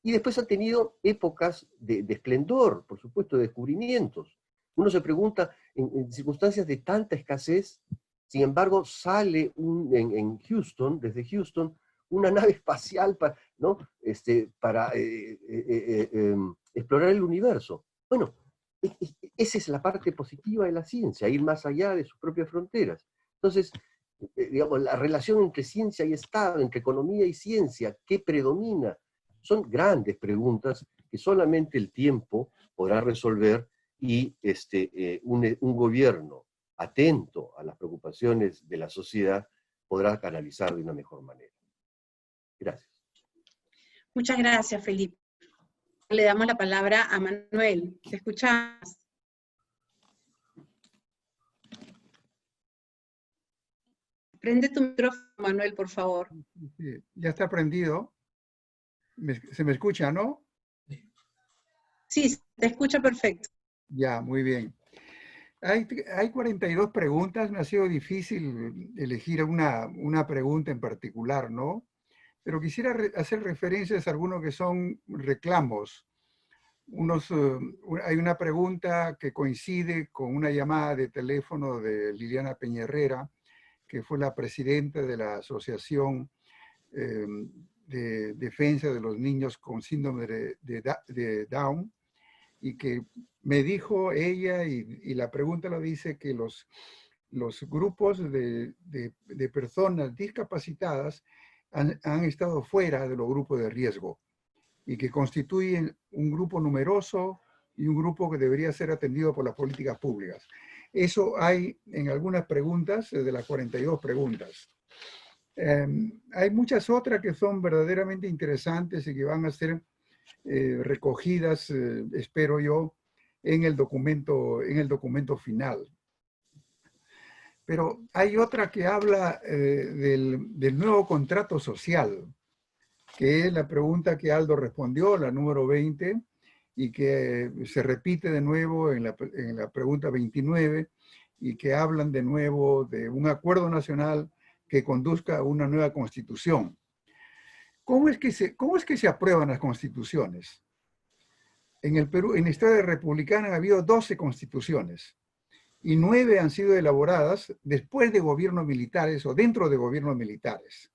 Y después ha tenido épocas de esplendor, por supuesto, de descubrimientos. Uno se pregunta, en circunstancias de tanta escasez, sin embargo, sale en Houston, desde Houston, una nave espacial para explorar el universo. Bueno, esa es la parte positiva de la ciencia, ir más allá de sus propias fronteras. Entonces, digamos, la relación entre ciencia y Estado, entre economía y ciencia, ¿qué predomina? Son grandes preguntas que solamente el tiempo podrá resolver, y un gobierno atento a las preocupaciones de la sociedad podrá canalizar de una mejor manera. Gracias. Muchas gracias, Felipe. Le damos la palabra a Manuel. Te escuchamos. Prende tu micrófono, Manuel, por favor. Sí, ya está prendido. Se me escucha, ¿no? Sí, te escucha perfecto. Ya, muy bien. Hay 42 preguntas, me ha sido difícil elegir una pregunta en particular, ¿no? Pero quisiera hacer referencias a algunos que son reclamos. Hay una pregunta que coincide con una llamada de teléfono de Liliana Peña Herrera, que fue la presidenta de la Asociación de Defensa de los Niños con Síndrome de Down, y que me dijo ella, y la pregunta lo dice, que los grupos de personas discapacitadas han estado fuera de los grupos de riesgo, y que constituyen un grupo numeroso y un grupo que debería ser atendido por las políticas públicas. Eso hay en algunas preguntas, de las 42 preguntas. Hay muchas otras que son verdaderamente interesantes y que van a ser recogidas, espero yo, en el documento final. Pero hay otra que habla del nuevo contrato social, que es la pregunta que Aldo respondió, la número 20, y que se repite de nuevo en la pregunta 29, y que hablan de nuevo de un acuerdo nacional que conduzca a una nueva constitución. ¿Cómo es que se aprueban las constituciones? En el Perú, en la historia republicana, ha habido 12 constituciones y 9 han sido elaboradas después de gobiernos militares o dentro de gobiernos militares.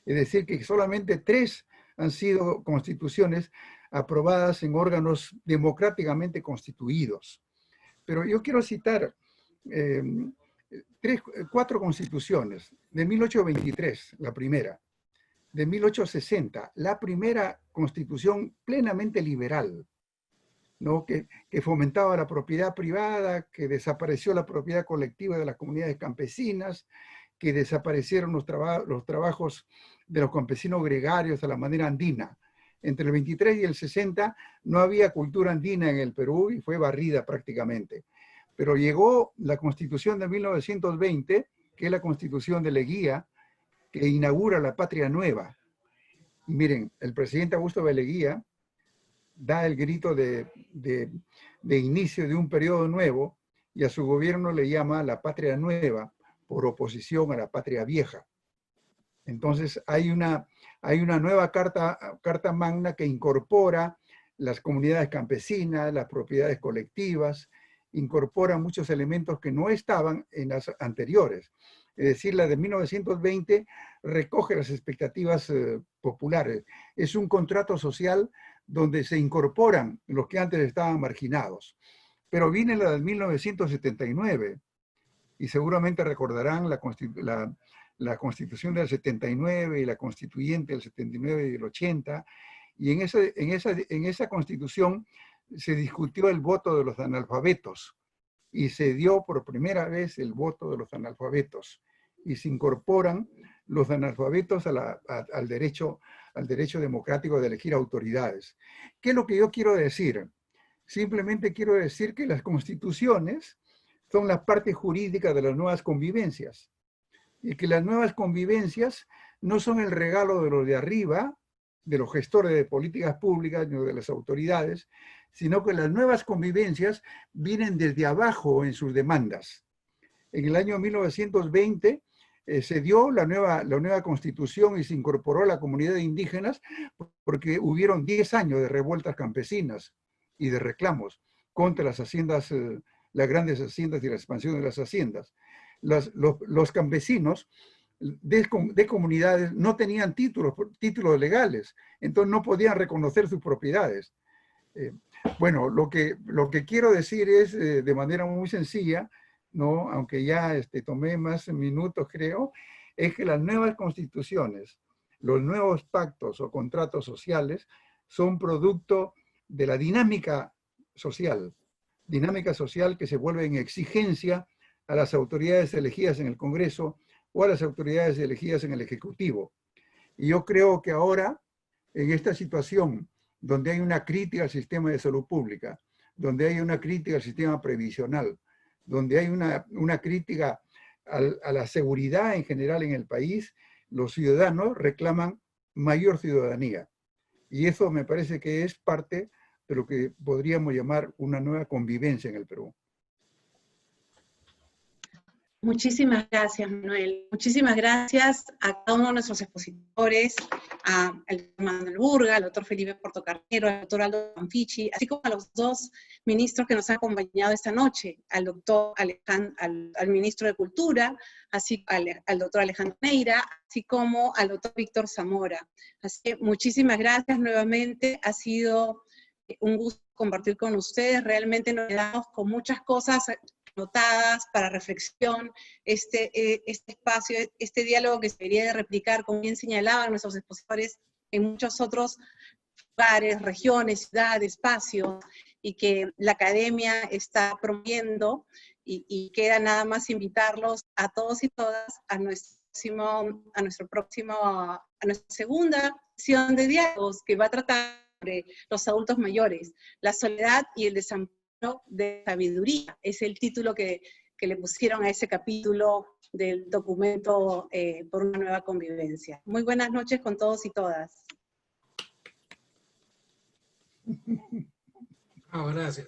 Es decir, que solamente 3 han sido constituciones aprobadas en órganos democráticamente constituidos. Pero yo quiero citar 4 constituciones. De 1823, la primera. De 1860, la primera constitución plenamente liberal, ¿no? que fomentaba la propiedad privada, que desapareció la propiedad colectiva de las comunidades campesinas, que desaparecieron los trabajos de los campesinos gregarios a la manera andina. Entre el 23 y el 60 no había cultura andina en el Perú y fue barrida prácticamente. Pero llegó la Constitución de 1920, que es la Constitución de Leguía, que inaugura la patria nueva. Y miren, el presidente Augusto B. Leguía da el grito de inicio de un periodo nuevo y a su gobierno le llama la patria nueva por oposición a la patria vieja. Entonces hay una nueva carta magna que incorpora las comunidades campesinas, las propiedades colectivas, incorpora muchos elementos que no estaban en las anteriores. Es decir, la de 1920 recoge las expectativas populares. Es un contrato social donde se incorporan los que antes estaban marginados. Pero viene la de 1979, y seguramente recordarán la Constitución del 79 y la Constituyente del 79 y del 80, y en esa Constitución se discutió el voto de los analfabetos, y se dio por primera vez el voto de los analfabetos, y se incorporan los analfabetos al derecho democrático de elegir autoridades. ¿Qué es lo que yo quiero decir? Simplemente quiero decir que las constituciones son la parte jurídica de las nuevas convivencias, y que las nuevas convivencias no son el regalo de los de arriba, de los gestores de políticas públicas, ni de las autoridades, sino que las nuevas convivencias vienen desde abajo en sus demandas. En el año 1920 se dio la nueva constitución y se incorporó a la comunidad de indígenas porque hubieron 10 años de revueltas campesinas y de reclamos contra las haciendas, las grandes haciendas y la expansión de las haciendas. Los campesinos de comunidades no tenían títulos legales, entonces no podían reconocer sus propiedades. Bueno, lo que quiero decir es de manera muy sencilla, ¿no? Aunque ya tomé más minutos, creo, es que las nuevas constituciones, los nuevos pactos o contratos sociales son producto de la dinámica social que se vuelve en exigencia a las autoridades elegidas en el Congreso o a las autoridades elegidas en el Ejecutivo. Y yo creo que ahora, en esta situación donde hay una crítica al sistema de salud pública, donde hay una crítica al sistema previsional, donde hay una crítica a la seguridad en general en el país, los ciudadanos reclaman mayor ciudadanía. Y eso me parece que es parte de lo que podríamos llamar una nueva convivencia en el Perú. Muchísimas gracias, Manuel. Muchísimas gracias a cada uno de nuestros expositores, al doctor Manuel Burga, al doctor Felipe Portocarrero, al doctor Aldo Banfichi, así como a los 2 ministros que nos han acompañado esta noche, al doctor al ministro de Cultura, así al doctor Alejandro Neira, así como al doctor Víctor Zamora. Así que muchísimas gracias nuevamente. Ha sido un gusto compartir con ustedes. Realmente nos quedamos con muchas cosas anotadas para reflexión, este espacio, este diálogo que se debería de replicar, como bien señalaban nuestros expositores, en muchos otros lugares, regiones, ciudades, espacios, y que la academia está promoviendo, y queda nada más invitarlos a todos y todas a nuestra segunda sesión de diálogos, que va a tratar sobre los adultos mayores, la soledad y el desamparo de sabiduría. Es el título que que le pusieron a ese capítulo del documento por una nueva convivencia. Muy buenas noches con todos y todas. Gracias.